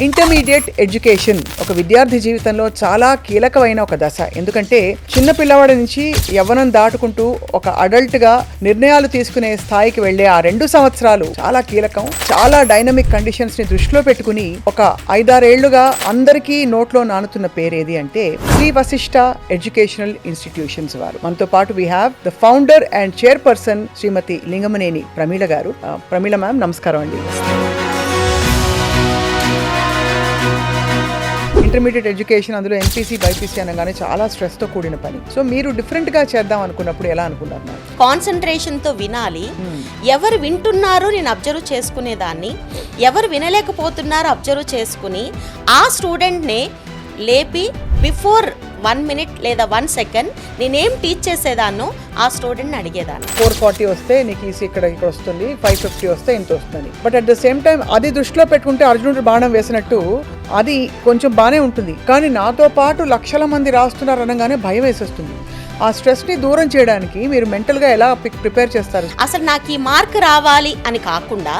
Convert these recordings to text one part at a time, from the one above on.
Intermediate education ఒక విద్యార్థి జీవితంలో చాలా కీలకమైన ఒక దశ. ఎందుకంటే చిన్న పిల్లవాడి నుంచి యవ్వనం దాటుకుంటూ ఒక అడల్ట్ గా నిర్ణయాలు తీసుకునే స్థాయికి వెళ్లే ఆ 2 సంవత్సరాలు చాలా కీలకం. చాలా డైనమిక్ కండిషన్స్ ని దృష్టిలో పెట్టుకుని ఒక 5-6 ఏళ్లుగా అందరికీ నోట్లో నానుతున్న పేరేది అంటే శ్రీ వశిష్ఠ ఎడ్యుకేషనల్ ఇన్స్టిట్యూషన్స్ వారు. మనతో పాటు we have the founder and chairperson Shrimati Lingamaneni Prameela గారు. ప్రమీల మ్యామ్, నమస్కారం అండి. ఇంటర్మీడియట్ ఎడ్యుకేషన్, అందులో ఎంపీసీ బైపీసీ అనగానే చాలా స్ట్రెస్ తో కూడిన పని. సో మీరు డిఫరెంట్ గా చేద్దాం అనుకున్నప్పుడు ఎలా అనుకున్నారు? కాన్సన్ట్రేషన్ తో వినాలి. ఎవరు వింటున్నారో నేను అబ్జర్వ్ చేసుకునేదాన్ని, ఎవరు వినలేకపోతున్నారో అబ్జర్వ్ చేసుకుని ఆ స్టూడెంట్నే లేపి బిఫోర్ 1 minute లేదా 1 second నేనేం టీచ్ చేసేదాన్నో ఆ స్టూడెంట్ని అడిగేదాన్ని. 440 వస్తే నీకు ఈసీ ఇక్కడ వస్తుంది, 550 వస్తే ఇంత వస్తుంది. But at the same time అది దృష్టిలో పెట్టుకుంటే అర్జునుడు బాణం వేసినట్టు అది కొంచెం బానే ఉంటుంది. కానీ నాతో పాటు లక్షల మంది రాస్తున్నారు అనగానే భయం వేసేస్తుంది. ఆ స్ట్రెస్ ని దూరం చేయడానికి మీరు మెంటల్ గా ఎలా ప్రిపేర్ చేస్తారు? అసలు నాకు ఈ మార్క్ రావాలి అని కాకుండా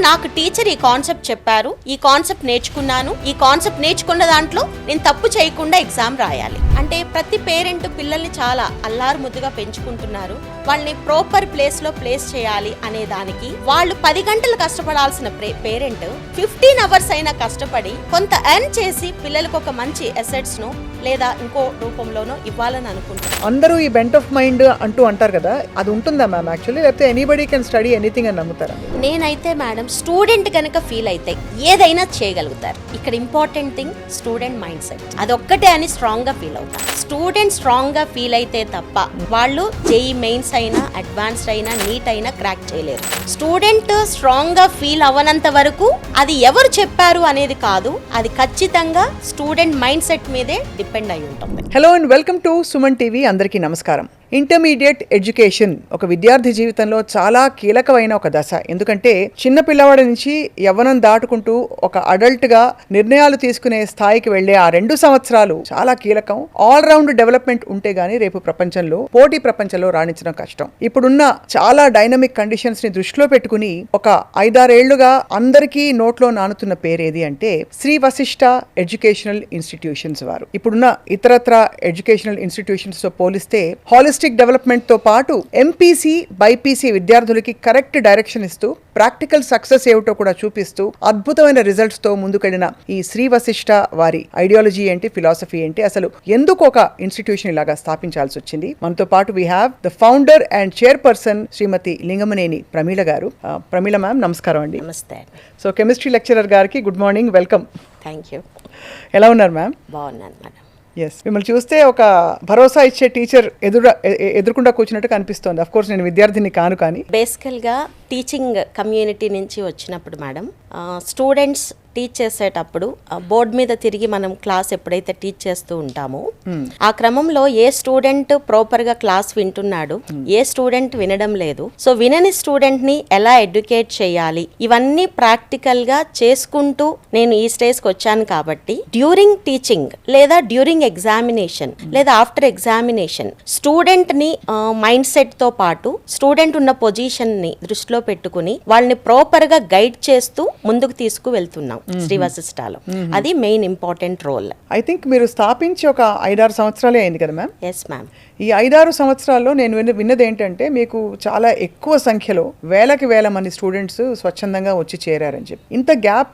నాకు టీచర్ ఈ కాన్సెప్ట్ చెప్పారు, ఈ కాన్సెప్ట్ నేర్చుకున్నాను, ఈ కాన్సెప్ట్ నేర్చుకున్న దాంట్లో నేను తప్పు చేయకుండా ఎగ్జామ్ రాయాలి. అంటే ప్రతి పేరెంట్ పిల్లల్ని చాలా అల్లారు ముద్దుగా పెంచుకుంటున్నారు. వాళ్ళని ప్రాపర్ ప్లేస్ లో ప్లేస్ చేయాలి అనే దానికి వాళ్ళు 10 గంటలు కష్టపడాల్సిన పేరెంట్ 15 hours అయినా కష్టపడి కొంత ఎర్న్ చేసి పిల్లలకు ఒక మంచి అసెట్స్ ను లేదా ఇంకో రూపంలోనో ఇవ్వాలని అనుకుంటున్నారు. అందరూ ఈ బెంట్ ఆఫ్ మైండ్ అంటూ అంటారు కదా, అది ఉంటుందా మ్యామ్ యాక్చువల్లీ, లేకపోతే ఎనీబడీ కెన్ స్టడీ ఎనీథింగ్ అని నమ్ముతారా? నేనైతే మేడం స్టూడెంట్ కనుక ఫీల్ అయితే ఏదైనా చేయగలుగుతారు. ఇక్కడ important thing student mind set, అదొక్కటే అని స్ట్రాంగ్ గా ఫీల్ అవుతారు. స్టూడెంట్ స్ట్రాంగ్ గా ఫీల్ అయితే తప్ప వాళ్ళు జేఈ మెయిన్స్ అయినా అడ్వాన్స్డ్ అయినా నీట్ అయినా క్రాక్ చేయలేరు. స్టూడెంట్ స్ట్రాంగ్ గా ఫీల్ అవ్వనంత వరకు అది ఎవరు చెప్పారు అనేది కాదు, అది ఖచ్చితంగా స్టూడెంట్ మైండ్ సెట్ మీదే డిపెండ్ అయి ఉంటుంది. Hello and welcome to Suman TV. అందరికీ నమస్కారం. ఇంటర్మీడియట్ ఎడ్యుకేషన్ ఒక విద్యార్థి జీవితంలో చాలా కీలకమైన ఒక దశ. ఎందుకంటే చిన్న పిల్లవాడి నుంచి యవ్వనం దాటుకుంటూ ఒక అడల్ట్ గా నిర్ణయాలు తీసుకునే స్థాయికి వెళ్లే ఆ 2 సంవత్సరాలు చాలా కీలకం. ఆల్ రౌండ్ డెవలప్మెంట్ ఉంటే గానీ రేపు ప్రపంచంలో, పోటీ ప్రపంచంలో రాణించడం కష్టం. ఇప్పుడున్న చాలా డైనమిక్ కండిషన్స్ ని దృష్టిలో పెట్టుకుని ఒక 5-6 ఏళ్లుగా అందరికీ నోట్లో నానుతున్న పేరేది అంటే శ్రీ వశిష్ఠ ఎడ్యుకేషనల్ ఇన్స్టిట్యూషన్స్ వారు. ఇప్పుడున్న ఇతరత్ర ఎడ్యుకేషనల్ ఇన్స్టిట్యూషన్స్ తో పోలిస్తే హాలిస్టిక్ డెవలప్మెంట్ తో పాటు ఎంపీసీ బైపీసీ విద్యార్థులకి కరెక్ట్ డైరెక్షన్ ఇస్తూ ప్రాక్టికల్ సక్సెస్ ఏమిటో కూడా చూపిస్తూ అద్భుతమైన రిజల్ట్స్ తో ముందుకెళ్లిన ఈ శ్రీ వశిష్ఠ వారి ఐడియాలజీ ఏంటి, ఫిలాసఫీ ఏంటి, అసలు ఎందుకు ఒక ఇన్స్టిట్యూషన్ ఇలాగా స్థాపించాల్సి వచ్చింది? మనతో పాటు we have the founder and chairperson Shrimati Lingamaneni Prameela గారు. ప్రమీల మ్యామ్, నమస్కారం అండి. నమస్తే. సో కెమిస్ట్రీ లెక్చరర్ గారికి good morning, welcome. Thank you. ఎలా ఉన్నారు మ్యామ్? బాగున్నాను మేడం. ఎస్, మిమ్మల్ని చూస్తే ఒక భరోసా ఇచ్చే టీచర్ ఎదురుకుండా కూర్చున్నట్టు కనిపిస్తోంది. అఫ్ కోర్స్ నేను విద్యార్థిని కాను, కానీ బేసికల్ గా టీచింగ్ కమ్యూనిటీ నుంచి వచ్చినప్పుడు మేడం స్టూడెంట్స్ టీచ్ చేసేటప్పుడు బోర్డు మీద తిరిగి మనం క్లాస్ ఎప్పుడైతే టీచ్ చేస్తూ ఉంటామో ఆ క్రమంలో ఏ స్టూడెంట్ ప్రాపర్ గా క్లాస్ వింటున్నాడు, ఏ స్టూడెంట్ వినడం లేదు, సో వినని స్టూడెంట్ ని ఎలా ఎడ్యుకేట్ చేయాలి, ఇవన్నీ ప్రాక్టికల్ గా చేసుకుంటూ నేను ఈ స్టేజ్ కి వచ్చాను. కాబట్టి డ్యూరింగ్ టీచింగ్ లేదా డ్యూరింగ్ ఎగ్జామినేషన్ లేదా ఆఫ్టర్ ఎగ్జామినేషన్ స్టూడెంట్ ని మైండ్ సెట్ తో పాటు స్టూడెంట్ ఉన్న పొజిషన్ ని దృష్టిలో పెట్టుకుని వాళ్ళని ప్రాపర్ గా గైడ్ చేస్తూ ముందుకు తీసుకు వెళ్తున్నాం శ్రీ వశిష్ఠలో. అది main important role. I think మీరు స్థాపించి ఒక 5-6 సంవత్సరాలే అయింది కదా మ్యామ్? Yes ma'am. ఈ 5-6 సంవత్సరాల్లో నేను విన్నది ఏంటంటే మీకు చాలా ఎక్కువ సంఖ్యలో వేల మంది స్టూడెంట్స్ స్వచ్ఛందంగా వచ్చి చేరారని చెప్పి.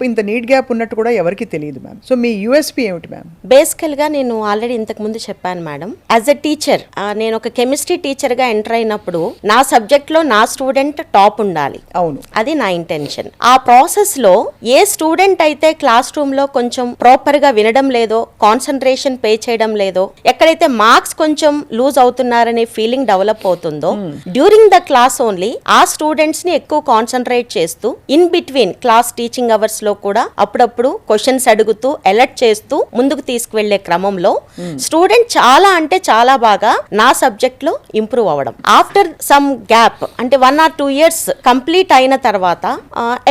ఇంత నీట్ గ్యాప్ ఉన్నట్టు కూడా ఎవరికి తెలియదు మ్యామ్. సో మీ యూఎస్పీ ఏమిటి మ్యామ్? బేసికల్ గా నేను ఆల్రెడీ ఇంతకు ముందు చెప్పాను మేడం, యాజ్ ఎ టీచర్ నేను ఒక కెమిస్ట్రీ టీచర్ గా ఎంటర్ అయినప్పుడు నా సబ్జెక్ట్ లో నా స్టూడెంట్ టాప్ ఉండాలి. అవును, అది నా ఇంటెన్షన్. ఆ ప్రాసెస్ లో ఏ స్టూడెంట్ అయితే క్లాస్ రూమ్ లో కొంచెం ప్రాపర్ గా వినడం లేదో, కాన్సన్ట్రేషన్ పే చేయడం లేదో, ఎక్కడైతే మార్క్స్ కొంచెం లూజ్ అవుతున్నారనే ఫీలింగ్ డెవలప్ అవుతుందో డ్యూరింగ్ ద క్లాస్ ఓన్లీ ఆ స్టూడెంట్స్ ని ఎక్కువ కాన్సన్ట్రేట్ చేస్తూ in between class teaching hours లో కూడా అప్పుడప్పుడు క్వశ్చన్స్ అడుగుతూ అలర్ట్ చేస్తూ ముందుకు తీసుకువెళ్లే క్రమంలో స్టూడెంట్ చాలా అంటే చాలా బాగా నా సబ్జెక్ట్ లో ఇంప్రూవ్ అవ్వడం. ఆఫ్టర్ సమ్ గ్యాప్ అంటే 1 or 2 years కంప్లీట్ అయిన తర్వాత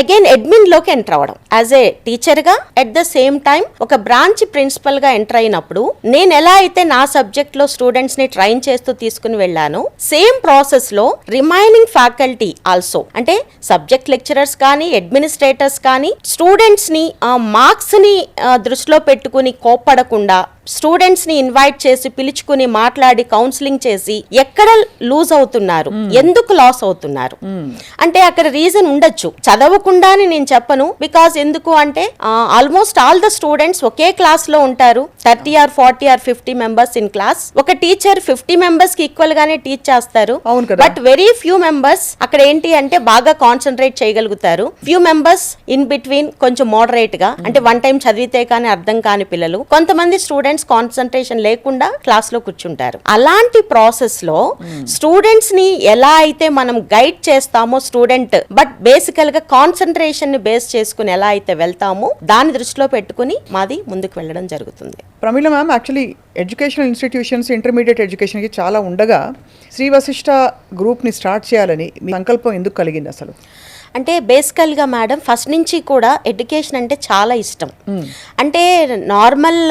అగైన్ అడ్మిన్ లోకి ఎంటర్ అవ్వడం యాజ్ ఏ టీచర్ గా, అట్ ద సేమ్ టైం ఒక బ్రాంచ్ ప్రిన్సిపల్ గా ఎంటర్ అయినప్పుడు నేను ఎలా అయితే నా సబ్జెక్ట్ లో స్టూడెంట్స్ ని ట్రైన్ జాయిన్ చేస్తూ తీసుకుని వెళ్ళాను. సేమ్ ప్రాసెస్ లో రిమైనింగ్ ఫ్యాకల్టీ ఆల్సో, అంటే సబ్జెక్ట్ లెక్చరర్స్ కానీ అడ్మినిస్ట్రేటర్స్ కానీ స్టూడెంట్స్ ని మార్క్స్ ని దృష్టిలో పెట్టుకుని కోప్పడకుండా స్టూడెంట్స్ ని ఇన్వైట్ చేసి పిలుచుకుని మాట్లాడి కౌన్సిలింగ్ చేసి ఎక్కడ లూజ్ అవుతున్నారు, ఎందుకు లాస్ అవుతున్నారు అంటే అక్కడ రీజన్ ఉండొచ్చు. చదవకుండా అని నేను చెప్పను, బికాస్ ఎందుకు అంటే almost all the students okay class లో ఉంటారు. 30 or 40 or 50 members in class. ఒక టీచర్ 50 మెంబర్స్ కి ఈక్వల్ గానే టీచ్ చేస్తారు. బట్ వెరీ ఫ్యూ మెంబర్స్ అక్కడ ఏంటి అంటే బాగా కాన్సన్ట్రేట్ చేయగలుగుతారు. ఫ్యూ మెంబర్స్ ఇన్ బిట్వీన్ కొంచెం మోడరేట్ గా, అంటే వన్ టైం చదివితే కానీ అర్థం కాని పిల్లలు, కొంతమంది స్టూడెంట్స్ కాన్సన్ట్రేషన్ లేకుండా క్లాస్ లో కూర్చుంటారు. అలాంటి ప్రాసెస్ లో స్టూడెంట్స్ ని ఎలా అయితే మనం గైడ్ చేస్తామో స్టూడెంట్, బట్ బేసికల్ గా కాన్సన్ట్రేషన్ ని బేస్ చేసుకుని ఎలా అయితే వెళ్తామో దాన్ని దృష్టిలో పెట్టుకుని మాది ముందుకు వెళ్ళడం జరుగుతుంది. Pramila ma'am, actually educational institutions intermediate ఎడ్యుకేషన్కి చాలా ఉండగా శ్రీ వశిష్ఠ గ్రూప్ని స్టార్ట్ చేయాలని మీ సంకల్పం ఎందుకు కలిగింది అసలు? అంటే బేసికల్గా మేడం ఫస్ట్ నుంచి కూడా ఎడ్యుకేషన్ అంటే చాలా ఇష్టం. అంటే నార్మల్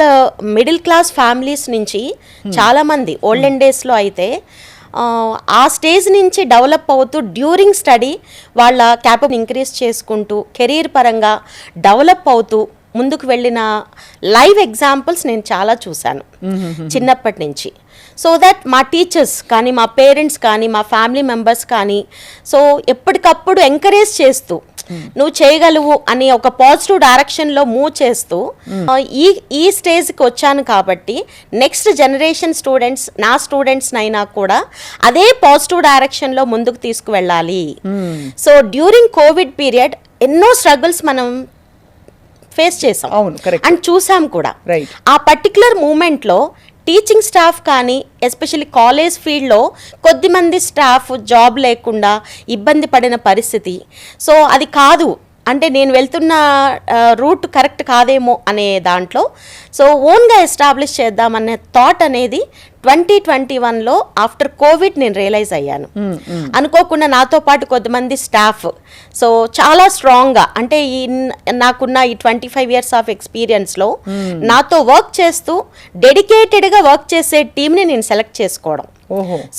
మిడిల్ క్లాస్ ఫ్యామిలీస్ నుంచి చాలామంది ఓల్డెన్ డేస్లో అయితే ఆ స్టేజ్ నుంచి డెవలప్ అవుతూ డ్యూరింగ్ స్టడీ వాళ్ళ క్యాపబిలిటీ ఇంక్రీజ్ చేసుకుంటూ కెరీర్ పరంగా డెవలప్ అవుతూ ముందుకు వెళ్ళిన లైవ్ ఎగ్జాంపుల్స్ నేను చాలా చూశాను చిన్నప్పటి నుంచి. సో దట్ మా టీచర్స్ కానీ, మా పేరెంట్స్ కానీ, మా ఫ్యామిలీ మెంబర్స్ కానీ సో ఎప్పటికప్పుడు ఎంకరేజ్ చేస్తూ నువ్వు చేయగలవు అని ఒక పాజిటివ్ డైరెక్షన్లో మూవ్ చేస్తూ ఈ స్టేజ్కి వచ్చాను. కాబట్టి నెక్స్ట్ జనరేషన్ స్టూడెంట్స్, నా స్టూడెంట్స్ అయినా కూడా అదే పాజిటివ్ డైరెక్షన్లో ముందుకు తీసుకువెళ్ళాలి. సో డ్యూరింగ్ కోవిడ్ పీరియడ్ ఎన్నో స్ట్రగుల్స్ మనం ఫేస్ చేసాం అండ్ చూసాం కూడా. ఆ పర్టికులర్ మూమెంట్లో టీచింగ్ స్టాఫ్ కానీ ఎస్పెషల్లీ కాలేజ్ ఫీల్డ్లో కొద్దిమంది స్టాఫ్ జాబ్ లేకుండా ఇబ్బంది పడిన పరిస్థితి. సో అది కాదు అంటే నేను వెళ్తున్న రూట్ కరెక్ట్ కాదేమో అనే దాంట్లో సో ఓన్గా ఎస్టాబ్లిష్ చేద్దామనే థాట్ అనేది 2021లో ఆఫ్టర్ కోవిడ్ నేను రియలైజ్ అయ్యాను. అనుకోకుండా నాతో పాటు కొద్దిమంది స్టాఫ్ సో చాలా స్ట్రాంగ్గా, అంటే నాకున్న ఈ 25 years ఆఫ్ ఎక్స్పీరియన్స్లో నాతో వర్క్ చేస్తూ డెడికేటెడ్గా వర్క్ చేసే టీంని నేను సెలెక్ట్ చేసుకోవడం.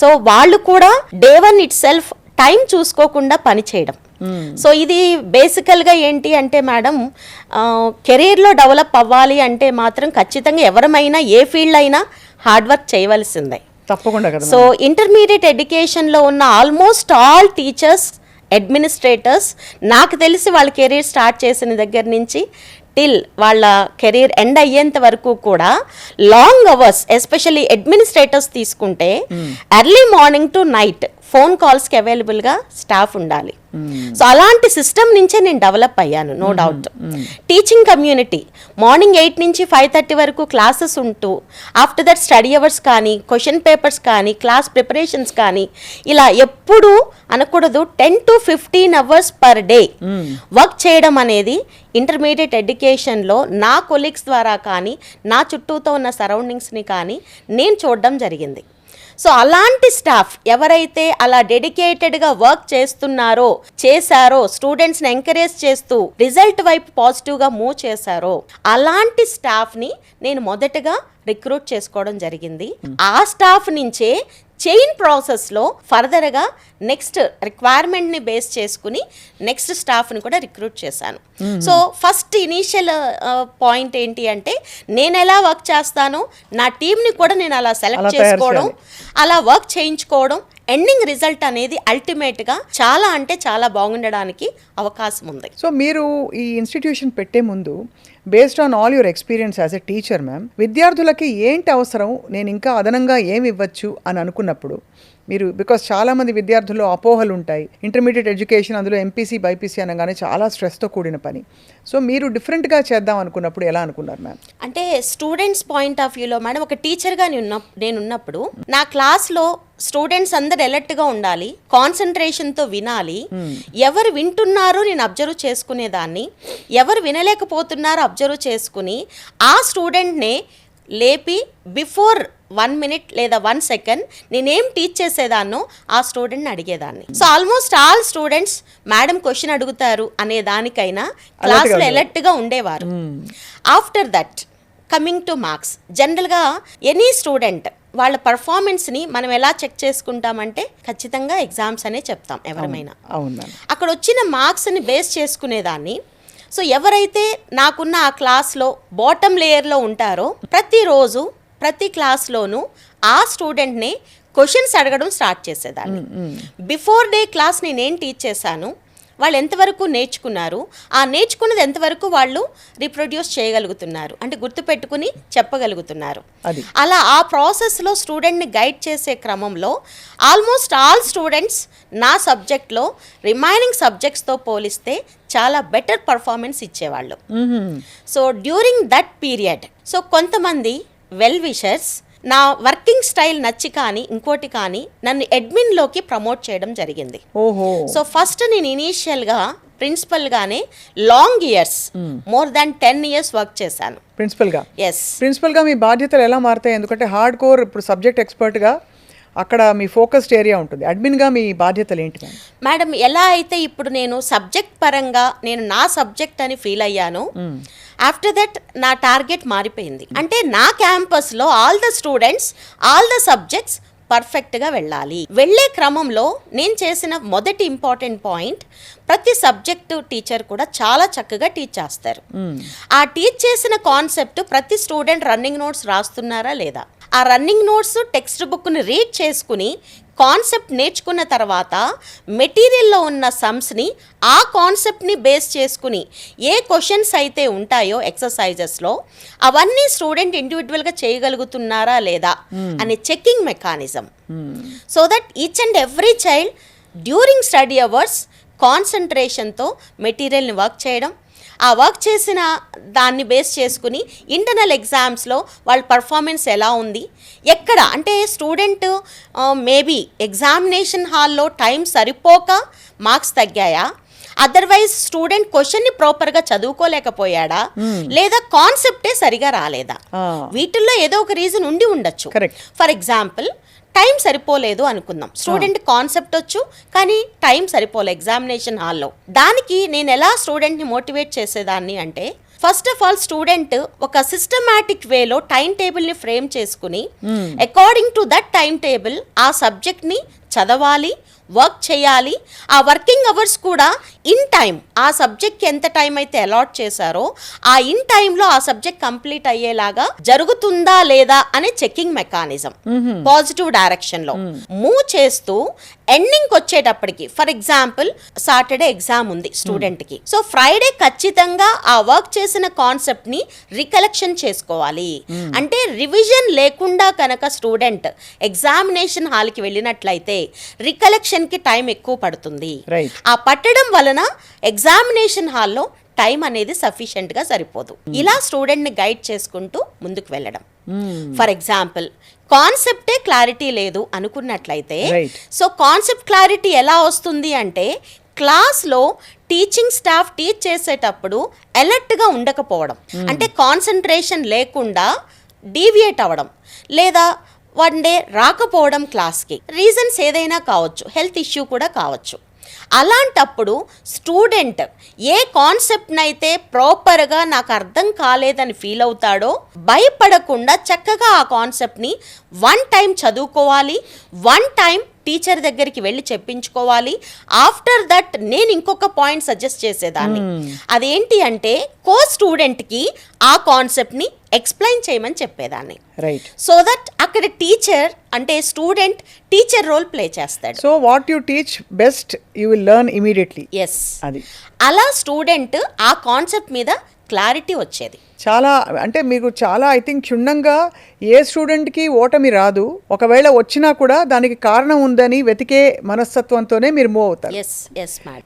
సో వాళ్ళు కూడా డే 1 ఇట్ సెల్ఫ్ టైం చూసుకోకుండా పని చేయడం. సో ఇది బేసికల్గా ఏంటి అంటే మేడం, కెరీర్లో డెవలప్ అవ్వాలి అంటే మాత్రం ఖచ్చితంగా ఎవరమైనా ఏ ఫీల్డ్ అయినా హార్డ్ వర్క్ చేయవలసిందే తప్పకుండా. సో ఇంటర్మీడియట్ ఎడ్యుకేషన్లో ఉన్న ఆల్మోస్ట్ ఆల్ టీచర్స్, అడ్మినిస్ట్రేటర్స్ నాకు తెలిసి వాళ్ళ కెరీర్ స్టార్ట్ చేసిన దగ్గర నుంచి టిల్ వాళ్ళ కెరీర్ ఎండ్ అయ్యేంత వరకు కూడా లాంగ్ అవర్స్, ఎస్పెషల్లీ అడ్మినిస్ట్రేటర్స్ తీసుకుంటే early morning to night phone కాల్స్కి అవైలబుల్గా స్టాఫ్ ఉండాలి. సో అలాంటి సిస్టమ్ నుంచే నేను డెవలప్ అయ్యాను, no doubt. Teaching community morning 8 నుంచి 5:30 వరకు క్లాసెస్ ఉంటూ ఆఫ్టర్ దట్ స్టడీ అవర్స్ కానీ, క్వశ్చన్ పేపర్స్ కానీ, క్లాస్ ప్రిపరేషన్స్ కానీ, ఇలా ఎప్పుడూ అనకూడదు 10 to 15 hours per day work చేయడం అనేది ఇంటర్మీడియట్ ఎడ్యుకేషన్లో నా కొలీగ్స్ ద్వారా కానీ, నా చుట్టూతో ఉన్న సరౌండింగ్స్ని కానీ నేను చూడడం జరిగింది. సో అలాంటి స్టాఫ్ ఎవరైతే అలా డెడికేటెడ్గా వర్క్ చేశారో, స్టూడెంట్స్ని ఎంకరేజ్ చేస్తూ రిజల్ట్ వైపు పాజిటివ్గా మూవ్ చేశారో అలాంటి స్టాఫ్ని నేను మొదటగా రిక్రూట్ చేసుకోవడం జరిగింది. ఆ స్టాఫ్ నుంచే చైన్ ప్రాసెస్లో ఫర్దర్గా నెక్స్ట్ రిక్వైర్మెంట్ని బేస్ చేసుకుని నెక్స్ట్ స్టాఫ్ని కూడా రిక్రూట్ చేశాను. సో ఫస్ట్ ఇనీషియల్ పాయింట్ ఏంటి అంటే నేను ఎలా వర్క్ చేస్తానో నా టీంని కూడా నేను అలా సెలెక్ట్ చేసుకోవడం, అలా వర్క్ చేయించుకోవడం, ఎండింగ్ రిజల్ట్ అనేది అల్టిమేట్గా చాలా అంటే చాలా బాగుండడానికి అవకాశం ఉంది. సో మీరు ఈ ఇన్స్టిట్యూషన్ పెట్టే ముందు based on all your experience as a teacher ma'am, విద్యార్థులకి ఏంటి అవసరం, నేను ఇంకా అదనంగా ఏమి ఇవ్వచ్చు అని అనుకున్నప్పుడు మీరు, బికాస్ చాలామంది విద్యార్థుల్లో అపోహలు ఉంటాయి, ఇంటర్మీడియట్ ఎడ్యుకేషన్ అందులో ఎంపీసీ బైపీసీ అనగానే చాలా స్ట్రెస్తో కూడిన పని. సో మీరు డిఫరెంట్గా చేద్దాం అనుకున్నప్పుడు ఎలా అనుకున్నారు మ్యామ్? అంటే స్టూడెంట్స్ పాయింట్ ఆఫ్ వ్యూలో మేడం, ఒక టీచర్గా నేనున్నప్పుడు నా క్లాస్లో స్టూడెంట్స్ అందరు అలర్ట్గా ఉండాలి, కాన్సన్ట్రేషన్తో వినాలి. ఎవరు వింటున్నారో నేను అబ్జర్వ్ చేసుకునేదాన్ని, ఎవరు వినలేకపోతున్నారో అబ్జర్వ్ చేసుకుని ఆ స్టూడెంట్నే లేపి బిఫోర్ 1 minute లేదా 1 second నేనేం టీచ్ చేసేదాన్నో ఆ స్టూడెంట్ని అడిగేదాన్ని. So almost all students madam question అడుగుతారు అనే దానికైనా క్లాస్లో అలర్ట్గా ఉండేవారు. After that coming to marks, జనరల్గా ఎనీ స్టూడెంట్ వాళ్ళ పర్ఫార్మెన్స్ని మనం ఎలా చెక్ చేసుకుంటామంటే ఖచ్చితంగా ఎగ్జామ్స్ అనే చెప్తాం ఎవరమైనా. అవును. అక్కడ వచ్చిన మార్క్స్ని బేస్ చేసుకునేదాన్ని. సో ఎవరైతే నాకున్న ఆ క్లాస్లో బాటమ్ లేయర్లో ఉంటారో ప్రతిరోజు ప్రతి క్లాస్లోనూ ఆ స్టూడెంట్ని క్వశ్చన్స్ అడగడం స్టార్ట్ చేసేదాన్ని. బిఫోర్ డే క్లాస్ నేనేం టీచ్ చేశాను, వాళ్ళు ఎంతవరకు నేర్చుకున్నారు, ఆ నేర్చుకున్నది ఎంతవరకు వాళ్ళు రీప్రొడ్యూస్ చేయగలుగుతున్నారు, అంటే గుర్తుపెట్టుకుని చెప్పగలుగుతున్నారు. అలా ఆ ప్రాసెస్లో స్టూడెంట్ని గైడ్ చేసే క్రమంలో ఆల్మోస్ట్ ఆల్ స్టూడెంట్స్ నా సబ్జెక్ట్లో రిమైనింగ్ సబ్జెక్ట్స్తో పోలిస్తే చాలా బెటర్ పర్ఫార్మెన్స్ ఇచ్చేవాళ్ళు. So during that period so కొంతమంది వెల్ విషర్స్ నా వర్కింగ్ స్టైల్ నచ్చి కానీ ఇంకోటి కానీ నన్ను అడ్మిన్లోకి ప్రమోట్ చేయడం జరిగింది. సో ఫస్ట్ నేను ఇనీషియల్గా ప్రిన్సిపల్గానే long years more than 10 years work చేశాను ప్రిన్సిపల్గా. మీ బాధ్యతలు ఎలా మారుతాయి? ఎందుకంటే హార్డ్ కోర్ ఇప్పుడు సబ్జెక్ట్ ఎక్స్పర్ట్గా అక్కడ మీ ఫోకస్డ్ ఏరియా ఉంటుంది. అడ్మిన్గా మీ బాధ్యతలు ఏంటి మేడం? ఎలా అయితే ఇప్పుడు నేను సబ్జెక్ట్ పరంగా నేను నా సబ్జెక్ట్ అని ఫీల్ అయ్యాను, ఆఫ్టర్ దట్ నా టార్గెట్ మారిపోయింది. అంటే నా క్యాంపస్లో all the students all the subjects పర్ఫెక్ట్గా వెళ్ళాలి. వెళ్ళే క్రమంలో నేను చేసిన మొదటి ఇంపార్టెంట్ పాయింట్, ప్రతి సబ్జెక్టు టీచర్ కూడా చాలా చక్కగా టీచ్ చేస్తారు. ఆ టీచ్ చేసిన కాన్సెప్ట్ ప్రతి స్టూడెంట్ రన్నింగ్ నోట్స్ రాస్తున్నారా లేదా, ఆ రన్నింగ్ నోట్స్ టెక్స్ట్ బుక్ని రీడ్ చేసుకుని కాన్సెప్ట్ నేర్చుకున్న తర్వాత మెటీరియల్లో ఉన్న సమ్స్ని ఆ కాన్సెప్ట్ని బేస్ చేసుకుని ఏ క్వశ్చన్స్ అయితే ఉంటాయో ఎక్సర్సైజెస్లో అవన్నీ స్టూడెంట్ ఇండివిజువల్గా చేయగలుగుతున్నారా లేదా అనే checking mechanism. So that each and every child during study hours కాన్సన్ట్రేషన్తో మెటీరియల్ని వర్క్ చేయడం, ఆ వర్క్ చేసిన దాన్ని బేస్ చేసుకుని ఇంటర్నల్ ఎగ్జామ్స్లో వాళ్ళ పర్ఫార్మెన్స్ ఎలా ఉంది, ఎక్కడ అంటే స్టూడెంట్ మేబీ ఎగ్జామినేషన్ హాల్లో టైం సరిపోక మార్క్స్ తగ్గాయా, అదర్వైజ్ స్టూడెంట్ క్వశ్చన్ని ప్రాపర్గా చదువుకోలేకపోయాడా, లేదా కాన్సెప్టే సరిగా రాలేదా, వీటిల్లో ఏదో ఒక రీజన్ ఉండి ఉండొచ్చు. ఫర్ ఎగ్జాంపుల్ టైం సరిపోలేదు అనుకుందాం, స్టూడెంట్ కాన్సెప్ట్ వచ్చు కానీ టైం సరిపోలే ఎగ్జామినేషన్ హాల్లో. దానికి నేను ఎలా స్టూడెంట్ని మోటివేట్ చేసేదాన్ని అంటే, ఫస్ట్ ఆఫ్ ఆల్ స్టూడెంట్ ఒక సిస్టమాటిక్ వేలో టైం టేబుల్ని ఫ్రేమ్ చేసుకుని according to that time table ఆ సబ్జెక్ట్ని చదవాలి, వర్క్ చేయాలి. ఆ వర్కింగ్ అవర్స్ కూడా ఇన్ టైం ఆ సబ్జెక్ట్కి ఎంత టైం అయితే అలాట్ చేశారో ఆ ఇన్ టైంలో ఆ సబ్జెక్ట్ కంప్లీట్ అయ్యేలాగా జరుగుతుందా లేదా అనే చెకింగ్ మెకానిజం పాజిటివ్ డైరెక్షన్లో మూవ్ చేస్తూ ఎండింగ్కి వచ్చేటప్పటికి, ఫర్ ఎగ్జాంపుల్ సాటర్డే ఎగ్జామ్ ఉంది స్టూడెంట్కి, సో ఫ్రైడే ఖచ్చితంగా ఆ వర్క్ చేసిన కాన్సెప్ట్ని రికలెక్షన్ చేసుకోవాలి. అంటే రివిజన్ లేకుండా కనుక స్టూడెంట్ ఎగ్జామినేషన్ హాల్కి వెళ్ళినట్లయితే రికలెక్షన్కి టైం ఎక్కువ పడుతుంది. ఆ పట్టడం వలన ఎగ్జామినేషన్ హాల్లో టైం అనేది సఫిషియెంట్గా సరిపోదు. ఇలా స్టూడెంట్ని గైడ్ చేసుకుంటూ ముందుకు వెళ్ళడం. ఫర్ ఎగ్జాంపుల్ కాన్సెప్టే క్లారిటీ లేదు అనుకున్నట్లయితే, సో కాన్సెప్ట్ క్లారిటీ ఎలా వస్తుంది అంటే క్లాస్లో టీచింగ్ స్టాఫ్ టీచ్ చేసేటప్పుడు అలర్ట్గా ఉండకపోవడం, అంటే కాన్సన్ట్రేషన్ లేకుండా డీవియేట్ అవ్వడం, లేదా వన్ డే రాకపోవడం క్లాస్కి. రీజన్స్ ఏదైనా కావచ్చు, హెల్త్ ఇష్యూ కూడా కావచ్చు. అలాంటప్పుడు స్టూడెంట్ ఏ కాన్సెప్ట్నైతే ప్రాపర్గా నాకు అర్థం కాలేదని ఫీల్ అవుతాడో భయపడకుండా చక్కగా ఆ కాన్సెప్ట్ని వన్ టైం చదువుకోవాలి, వన్ టైం టీచర్ దగ్గరికి వెళ్ళి చెప్పించుకోవాలి. ఆఫ్టర్ దట్ నేను ఇంకొక పాయింట్ సజెస్ట్ చేసేదాన్ని, అదేంటి అంటే కో స్టూడెంట్కి ఆ కాన్సెప్ట్ని ఎక్స్ప్లెయిన్ చేయమని చెప్పేదాన్ని. సో దట్ అక్కడ టీచర్ అంటే స్టూడెంట్ టీచర్ రోల్ ప్లే చేస్తాడు. So what you teach best you will learn immediately. Yes, అది అలా స్టూడెంట్ ఆ కాన్సెప్ట్ మీద క్లారిటీ వచ్చేది. చాలా అంటే మీకు చాలా ఐ థింక్ క్షుణ్ణంగా ఏ స్టూడెంట్కి ఓటమి రాదు, ఒకవేళ వచ్చినా కూడా దానికి కారణం ఉందని వెతికే మనస్తత్వంతోనే మీరు మూవ్ అవుతారు.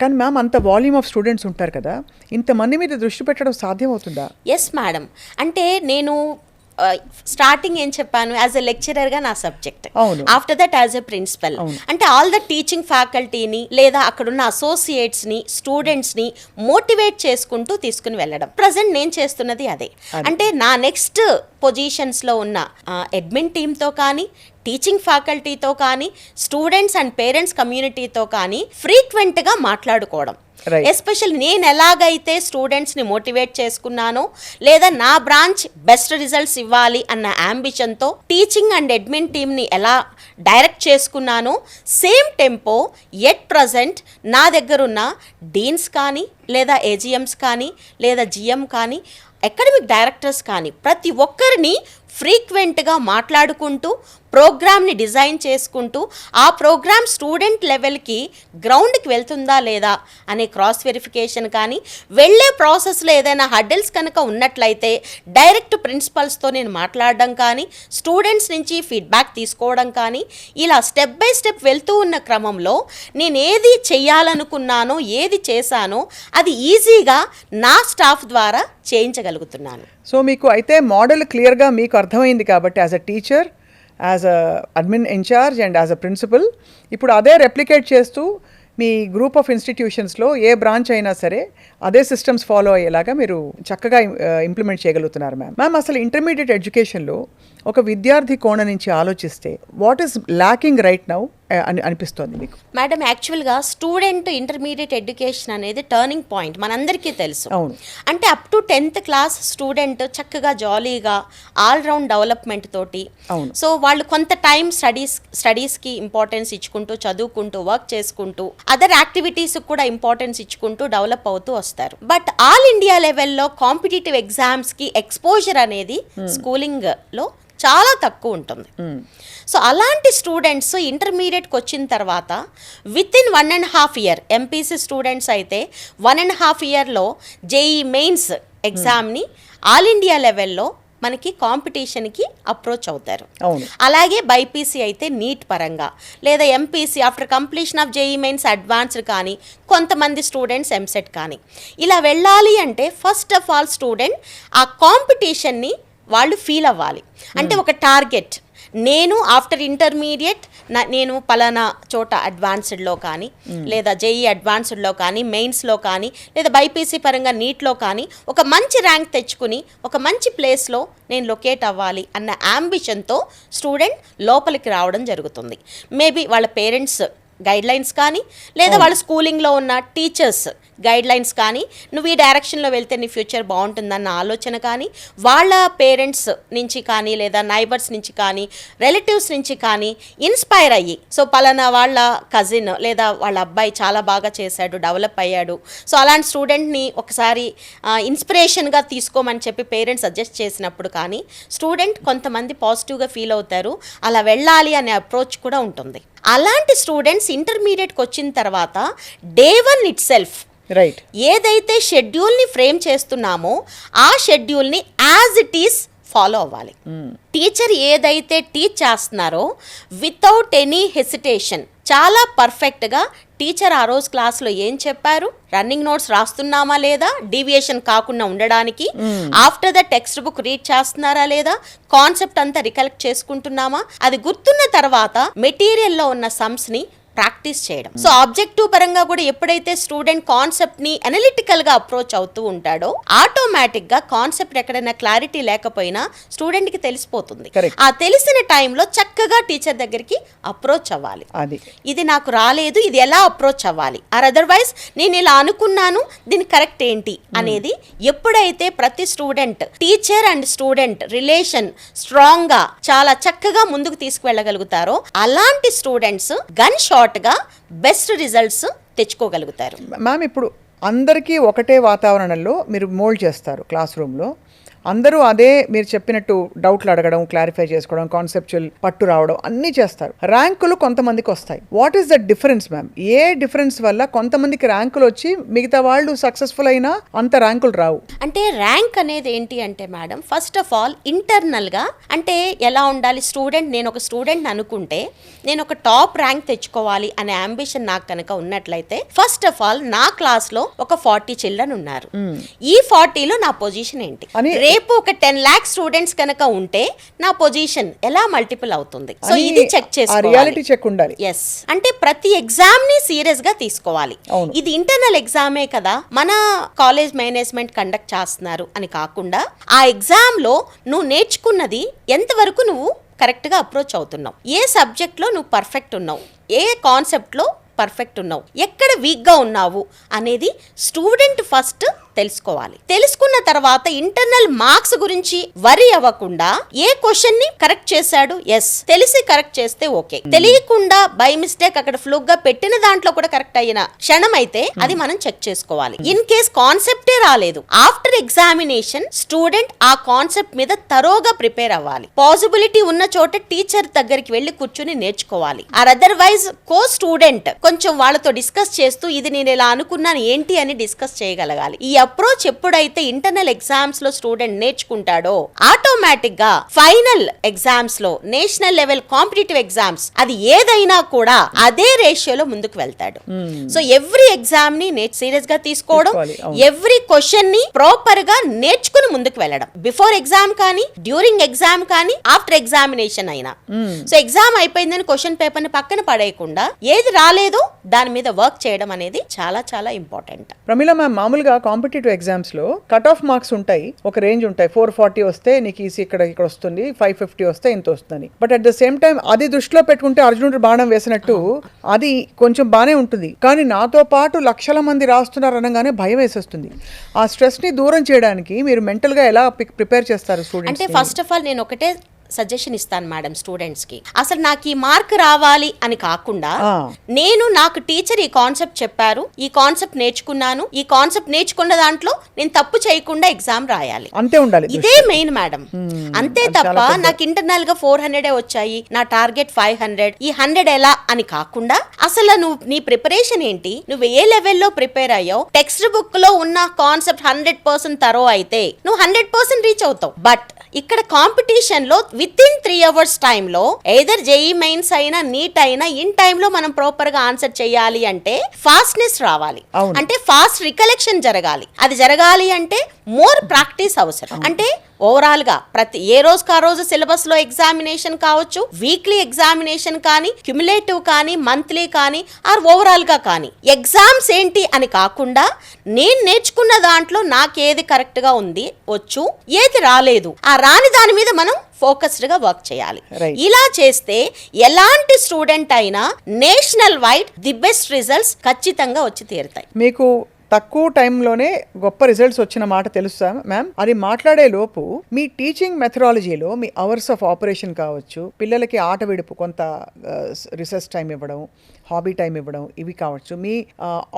కానీ మ్యామ్ అంత వాల్యూమ్ ఆఫ్ స్టూడెంట్స్ ఉంటారు కదా, ఇంతమంది మీద దృష్టి పెట్టడం సాధ్యం అవుతుందా? ఎస్ మేడం, అంటే నేను స్టార్టింగ్ ఏం చెప్పాను, యాజ్ ఎ లెక్చరర్గా నా subject, after that as a principal, అంటే ఆల్ ద టీచింగ్ ఫ్యాకల్టీని లేదా అక్కడున్న అసోసియేట్స్ని స్టూడెంట్స్ని మోటివేట్ చేసుకుంటూ తీసుకుని వెళ్ళడం. ప్రజెంట్ నేను చేస్తున్నది అదే. అంటే నా నెక్స్ట్ పొజిషన్స్లో ఉన్న అడ్మిన్ టీమ్తో కానీ టీచింగ్ ఫ్యాకల్టీతో కానీ స్టూడెంట్స్ అండ్ పేరెంట్స్ కమ్యూనిటీతో కానీ ఫ్రీక్వెంట్గా మాట్లాడుకోవడం. Right. ఎస్పెషల్ నేను ఎలాగైతే స్టూడెంట్స్ని మోటివేట్ చేసుకున్నానో లేదా నా బ్రాంచ్ బెస్ట్ రిజల్ట్స్ ఇవ్వాలి అన్న అంబిషన్తో టీచింగ్ అండ్ అడ్మిన్ టీమ్ని ఎలా డైరెక్ట్ చేసుకున్నానో సేమ్ టెంపో ఎట్ ప్రజెంట్ నా దగ్గరున్న డీన్స్ కానీ లేదా ఏజిఎమ్స్ కానీ లేదా జిఎం కానీ అకాడమిక్ డైరెక్టర్స్ కానీ ప్రతి ఒక్కరిని ఫ్రీక్వెంట్గా మాట్లాడుకుంటూ ప్రోగ్రామ్ని డిజైన్ చేసుకుంటూ ఆ ప్రోగ్రామ్ స్టూడెంట్ లెవెల్కి గ్రౌండ్కి వెళ్తుందా లేదా అనే క్రాస్ వెరిఫికేషన్ కానీ వెళ్ళే ప్రాసెస్లో ఏదైనా హడ్డిల్స్ కనుక ఉన్నట్లయితే డైరెక్ట్ ప్రిన్సిపల్స్తో నేను మాట్లాడడం కానీ స్టూడెంట్స్ నుంచి ఫీడ్బ్యాక్ తీసుకోవడం కానీ ఇలా స్టెప్ బై స్టెప్ వెళ్తూ ఉన్న క్రమంలో నేను ఏది చెయ్యాలనుకున్నానో ఏది చేశానో అది ఈజీగా నా స్టాఫ్ ద్వారా చేయించగలుగుతున్నాను. సో మీకు అయితే మోడల్ క్లియర్గా మీకు అర్థమైంది కాబట్టి as a teacher, as a admin in charge and as a principal ఇప్పుడు అదే రెప్లికేట్ చేస్తూ మీ గ్రూప్ ఆఫ్ ఇన్స్టిట్యూషన్స్లో ఏ బ్రాంచ్ అయినా సరే అదే సిస్టమ్స్ ఫాలో అయ్యేలాగా మీరు చక్కగా ఇంప్లిమెంట్ చేయగలుగుతున్నారు మ్యామ్. అసలు ఇంటర్మీడియట్ ఎడ్యుకేషన్లో ఒక విద్యార్థి కోణం నుంచి ఆలోచిస్తే what is lacking right now అని అనిపిస్తోంది మీకు? మేడం, యాక్చువల్గా స్టూడెంట్ ఇంటర్మీడియట్ ఎడ్యుకేషన్ అనేది టర్నింగ్ పాయింట్ మనందరికీ తెలుసు. అవును. అంటే up to 10th class student చక్కగా జాలీగా ఆల్రౌండ్ డెవలప్మెంట్ తోటి, అవును. సో వాళ్ళు కొంత టైం స్టడీస్కి ఇంపార్టెన్స్ ఇచ్చుకుంటూ చదువుకుంటూ వర్క్ చేసుకుంటూ అదర్ యాక్టివిటీస్ కూడా ఇంపార్టెన్స్ ఇచ్చుకుంటూ డెవలప్ అవుతూ వస్తారు. బట్ ఆల్ ఇండియా లెవెల్లో కాంపిటేటివ్ ఎగ్జామ్స్కి ఎక్స్పోజర్ అనేది స్కూలింగ్లో చాలా తక్కువ ఉంటుంది. సో అలాంటి స్టూడెంట్స్ ఇంటర్మీడియట్కి వచ్చిన తర్వాత with in 1.5 year MPC students అయితే 1.5 yearలో జేఈ మెయిన్స్ ఎగ్జామ్ని ఆల్ ఇండియా లెవెల్లో మనకి కాంపిటీషన్కి అప్రోచ్ అవుతారు. అలాగే బైపీసీ అయితే నీట్ పరంగా లేదా MPC after completion of JEE mains advanced కానీ కొంతమంది స్టూడెంట్స్ ఎంసెట్ కానీ ఇలా వెళ్ళాలి అంటే ఫస్ట్ ఆఫ్ ఆల్ స్టూడెంట్ ఆ కాంపిటీషన్ని వాళ్ళు ఫీల్ అవ్వాలి. అంటే ఒక టార్గెట్, నేను ఆఫ్టర్ ఇంటర్మీడియట్ నేను పలానా చోట అడ్వాన్స్డ్లో కానీ లేదా జేఈ అడ్వాన్స్డ్లో కానీ మెయిన్స్లో కానీ లేదా బైపీసీ పరంగా నీట్లో కానీ ఒక మంచి ర్యాంక్ తెచ్చుకుని ఒక మంచి ప్లేస్లో నేను లొకేట్ అవ్వాలి అన్న అంబిషన్తో స్టూడెంట్ లోపలికి రావడం జరుగుతుంది. మేబీ వాళ్ళ పేరెంట్స్ గైడ్లైన్స్ కానీ లేదా వాళ్ళ స్కూలింగ్లో ఉన్న టీచర్స్ గైడ్లైన్స్ కానీ నువ్వు ఈ డైరెక్షన్లో వెళ్తే నీ ఫ్యూచర్ బాగుంటుందన్న ఆలోచన కానీ వాళ్ళ పేరెంట్స్ నుంచి కానీ లేదా నైబర్స్ నుంచి కానీ రిలేటివ్స్ నుంచి కానీ ఇన్స్పైర్ అయ్యి సో పలానా వాళ్ళ కజిన్ లేదా వాళ్ళ అబ్బాయి చాలా బాగా చేశాడు, డెవలప్ అయ్యాడు, సో అలాంటి స్టూడెంట్ని ఒకసారి ఇన్స్పిరేషన్గా తీసుకోమని చెప్పి పేరెంట్స్ సజెస్ట్ చేసినప్పుడు కానీ స్టూడెంట్ కొంతమంది పాజిటివ్గా ఫీల్ అవుతారు, అలా వెళ్ళాలి అనే అప్రోచ్ కూడా ఉంటుంది. అలాంటి స్టూడెంట్స్ ఇంటర్మీడియట్కి వచ్చిన తర్వాత డే 1 ఇట్ సెల్ఫ్ రైట్ ఏదైతే షెడ్యూల్ని ఫ్రేమ్ చేస్తున్నామో ఆ షెడ్యూల్ని యాజ్ ఇట్ ఈస్ ఫాలో అవ్వాలి. టీచర్ ఏదైతే టీచ్ చేస్తున్నారో వితౌట్ ఎనీ హెసిటేషన్ చాలా పర్ఫెక్ట్గా టీచర్ ఆ రోజు క్లాస్లో ఏం చెప్పారు, రన్నింగ్ నోట్స్ రాస్తున్నామా లేదా, డీవియేషన్ కాకుండా ఉండడానికి after the text book read చేస్తున్నారా లేదా, కాన్సెప్ట్ అంతా రికలెక్ట్ చేసుకుంటున్నామా, అది గుర్తున్న తర్వాత మెటీరియల్లో ఉన్న సమ్స్ని ప్రాక్టీస్ చేయడం. సో ఆబ్జెక్టివ్ పరంగా కూడా ఎప్పుడైతే స్టూడెంట్ కాన్సెప్ట్ని అనలిటికల్గా అప్రోచ్ అవుతూ ఉంటాడో ఆటోమేటిక్గా కాన్సెప్ట్ ఎక్కడైనా క్లారిటీ లేకపోయినా స్టూడెంట్కి తెలిసిపోతుంది. ఆ తెలిసిన టైంలో చక్కగా టీచర్ దగ్గరికి అప్రోచ్ అవ్వాలి. ఇది నాకు రాలేదు, ఇది ఎలా అప్రోచ్ అవ్వాలి, ఆర్ అదర్వైజ్ నేను ఇలా అనుకున్నాను, దీని కరెక్ట్ ఏంటి అనేది ఎప్పుడైతే ప్రతి student teacher and student relation స్ట్రాంగ్గా చాలా చక్కగా ముందుకు తీసుకువెళ్ళగలుగుతారో అలాంటి స్టూడెంట్స్ గన్ షాట్గా బెస్ట్ రిజల్ట్స్ తెచ్చుకోగలుగుతారు. మ్యామ్, ఇప్పుడు అందరికీ ఒకటే వాతావరణంలో మీరు మోల్డ్ చేస్తారు క్లాస్ రూమ్లో, అందరూ అదే మీరు చెప్పినట్టు డౌట్లు అడగడం, క్లారిఫై చేసుకోవడం, కాన్సెప్చువల్ పట్టు రావడం అన్నీ చేస్తారు. ర్యాంకులు కొంతమందికి వస్తాయి. What is the difference ma'am? A difference వల్ల కొంతమందికి ర్యాంకులు వచ్చి మిగతా వాళ్ళు సక్సెస్ఫుల్ అయినా అంత ర్యాంకులు రావు? అంటే ర్యాంక్ అనేది ఏంటి అంటే మేడం, ఫస్ట్ ఆఫ్ ఆల్ ఇంటర్నల్గా అంటే ఎలా ఉండాలి, స్టూడెంట్ నేను ఒక స్టూడెంట్ అనుకుంటే నేను ఒక టాప్ ర్యాంక్ తెచ్చుకోవాలి అనే అంబిషన్ నాకు కనుక ఉన్నట్లయితే ఫస్ట్ ఆఫ్ ఆల్ నా క్లాస్లో ఒక 40 చిల్డ్రన్ ఉన్నారు. ఈ 40లో నా పొజిషన్ ఏంటి, రేపు ఒక 10 lakh స్టూడెంట్స్ కనుక ఉంటే నా పొజిషన్ ఎలా మల్టిపుల్ అవుతుంది. సో ఇది చెక్ చేసుకోవాలి. ఎస్, అంటే ప్రతి ఎగ్జామ్ ని సీరియస్ గా తీసుకోవాలి. ఇది ఇంటర్నల్ ఎగ్జామే కదా, మన కాలేజ్ మేనేజ్మెంట్ కండక్ట్ చేస్తున్నారు అని కాకుండా ఆ ఎగ్జామ్ లో నువ్వు నేర్చుకున్నది ఎంతవరకు నువ్వు కరెక్ట్ గా అప్రోచ్ అవుతున్నావు, ఏ సబ్జెక్ట్ లో నువ్వు పర్ఫెక్ట్ ఉన్నావు, ఏ కాన్సెప్ట్ లో పర్ఫెక్ట్ ఉన్నావు, ఎక్కడ వీక్గా ఉన్నావు అనేది స్టూడెంట్ ఫస్ట్ తెలుసుకోవాలి. తెలుసుకున్న తర్వాత ఇంటర్నల్ మార్క్స్ గురించి వరి అవ్వకుండా ఏ క్వశ్చన్ ని కరెక్ట్ చేశాడు, ఎస్ తెలిసి కరెక్ట్ చేస్తే ఓకే, తెలియకుండా బై మిస్టేక్ అక్కడ ఫ్లూక్ గా పెట్టిన దాంట్లో కూడా కరెక్ట్ అయిన క్షణం అయితే అది మనం చెక్ చేసుకోవాలి. ఇన్ కేస్ కాన్సెప్టే రాలేదు, ఆఫ్టర్ ఎగ్జామినేషన్ స్టూడెంట్ ఆ కాన్సెప్ట్ మీద తరోగా ప్రిపేర్ అవ్వాలి. పాసిబిలిటీ ఉన్న చోట టీచర్ దగ్గరికి వెళ్లి కూర్చుని నేర్చుకోవాలి. ఆర్ అదర్వైజ్ కో స్టూడెంట్ కొంచెం వాళ్ళతో డిస్కస్ చేస్తూ ఇది నేను ఇలా అనుకున్నాను ఏంటి అని డిస్కస్ చేయగలగాలి. ఈ అప్రోచ్ ఎప్పుడైతే ఇంటర్నల్ ఎగ్జామ్స్ లో స్టూడెంట్ నేర్చుకుంటాడో ఆటోమేటిక్ గా ఫైనల్ ఎగ్జామ్స్ లో నేషనల్ లెవెల్ కాంపిటేటివ్ ఎగ్జామ్స్ అది ఏదైనా కూడా అదే రేషియోలో ముందుకు వెళ్తాడు. సో ఎవ్రీ ఎగ్జామ్ ని సీరియస్ గా తీసుకోవడం, ఎవ్రీ క్వశ్చన్ ని ప్రాపర్ గా నేర్చుకుని ముందుకు వెళ్ళడం, బిఫోర్ ఎగ్జామ్ కానీ డ్యూరింగ్ ఎగ్జామ్ కానీ ఆఫ్టర్ ఎగ్జామినేషన్ అయినా. సో ఎగ్జామ్ అయిపోయిందని క్వశ్చన్ పేపర్ ని పక్కన పడేయకుండా ఏది రాలేదో దాని మీద వర్క్ చేయడం అనేది చాలా చాలా ఇంపార్టెంట్. ప్రమీల మ్యామ్, మామూలుగా కాంపిటేటివ్ ఎగ్జామ్స్ లో కట్ ఆఫ్ మార్క్స్ ఉంటాయి, ఒక రేంజ్ ఉంటాయి. 440 వస్తే నీకు ఈసీ ఇక్కడ వస్తుంది, 550 వస్తే ఇంత వస్తుంది. But at the same time అది దృష్టిలో పెట్టుకుంటే అర్జునుడు బాణం వేసినట్టు అది కొంచెం బానే ఉంటుంది. కానీ నాతో పాటు లక్షల మంది రాస్తున్నారు అనగానే భయం వేసేస్తుంది. ఆ స్ట్రెస్ ని దూరం చేయడానికి మీరు మెంటల్ గా ఎలా ప్రిపేర్ చేస్తారు స్టూడెంట్స్? అంటే ఫస్ట్ ఆఫ్ ఆల్ నేను ఒకటే సజెషన్ ఇస్తాను మేడం స్టూడెంట్స్ కి, అసలు నాకు ఈ మార్క్ రావాలి అని కాకుండా నాకు టీచర్ ఈ కాన్సెప్ట్ చెప్పారు, ఈ కాన్సెప్ట్ నేర్చుకున్నాను, ఈ కాన్సెప్ట్ నేర్చుకున్న దాంట్లో నేను తప్పు చేయకుండా ఎగ్జామ్ రాయాలి, అంతే ఉండాలి. ఇదే మెయిన్ మేడం. అంతే తప్ప నాకు ఇంటర్నల్ గా 400 వచ్చాయి, నా టార్గెట్ 500, ఈ 100 ఎలా అని కాకుండా అసలు నువ్వు నీ ప్రిపరేషన్ ఏంటి, నువ్వు ఏ లెవెల్లో ప్రిపేర్ అయ్యావు, టెక్స్ట్ బుక్ లో ఉన్న కాన్సెప్ట్ 100% తరో అయితే నువ్వు 100% రీచ్ అవుతావు. బట్ ఇక్కడ కాంపిటీషన్ లో విత్ ఇన్ 3 hours టైమ్ లో ఎయిదర్ జేఈ మెయిన్స్ అయినా నీట్ అయినా ఇన్ టైమ్ లో మనం ప్రాపర్ గా ఆన్సర్ చేయాలి అంటే ఫాస్ట్నెస్ రావాలి, అంటే ఫాస్ట్ రికలెక్షన్ జరగాలి. అది జరగాలి అంటే మోర్ ప్రాక్టీస్ అవసరం. అంటే ఓవరాల్ గా ప్రతి ఏ రోజుకి ఆ రోజు సిలబస్ లో ఎగ్జామినేషన్ కావచ్చు, వీక్లీ ఎగ్జామినేషన్ కానీ, క్యుములేటివ్ కానీ, మంత్లీ కానీ, ఆర్ ఓవరాల్ గా కానీ ఎగ్జామ్స్ ఏంటి అని కాకుండా నేను నేర్చుకున్న దాంట్లో నాకేది కరెక్ట్ గా ఉంది, వచ్చు, ఏది రాలేదు, ఆ రాని దాని మీద మనం ఫోకస్డ్ గా వర్క్ చేయాలి. ఇలా చేస్తే ఎలాంటి స్టూడెంట్ అయినా national wide the best results ఖచ్చితంగా వచ్చి తీరుతాయి. మీకు తక్కువ టైంలోనే గొప్ప రిజల్ట్స్ వచ్చిన మాట తెలుసా మ్యామ్? అది మాట్లాడే లోపు మీ టీచింగ్ మెథడాలజీలో మీ అవర్స్ ఆఫ్ ఆపరేషన్ కావచ్చు, పిల్లలకి ఆట విడుపు కొంత రిసెర్చ్ టైం ఇవ్వడం, హాబీ టైం ఇవ్వడం, ఇవి కావచ్చు. మీ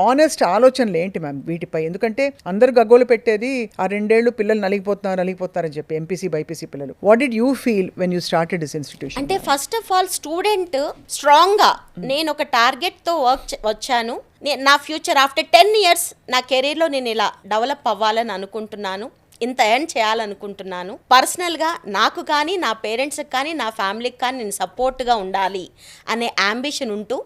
ఆనెస్ట్ ఆలోచనలు ఏంటి మ్యామ్ వీటిపై? ఎందుకంటే అందరు గగ్గోలు పెట్టేది ఆ 2 ఏళ్ళు పిల్లలు నలిగిపోతున్నారని చెప్పి, ఎంపీసీ బైపీసీ పిల్లలు. What did you feel when you started this institution? అంటే first of all student strong గా నేను ఒక టార్గెట్ తో వచ్చాను, నా ఫ్యూచర్ ఆఫ్టర్ 10 years నా కెరీర్లో నేను ఇలా డెవలప్ అవ్వాలని అనుకుంటున్నాను, ఇంత ఎర్న్ చేయాలనుకుంటున్నాను, పర్సనల్గా నాకు కానీ నా పేరెంట్స్కి కానీ నా ఫ్యామిలీకి కానీ నేను సపోర్ట్గా ఉండాలి అనే అంబిషన్ ఉంటూ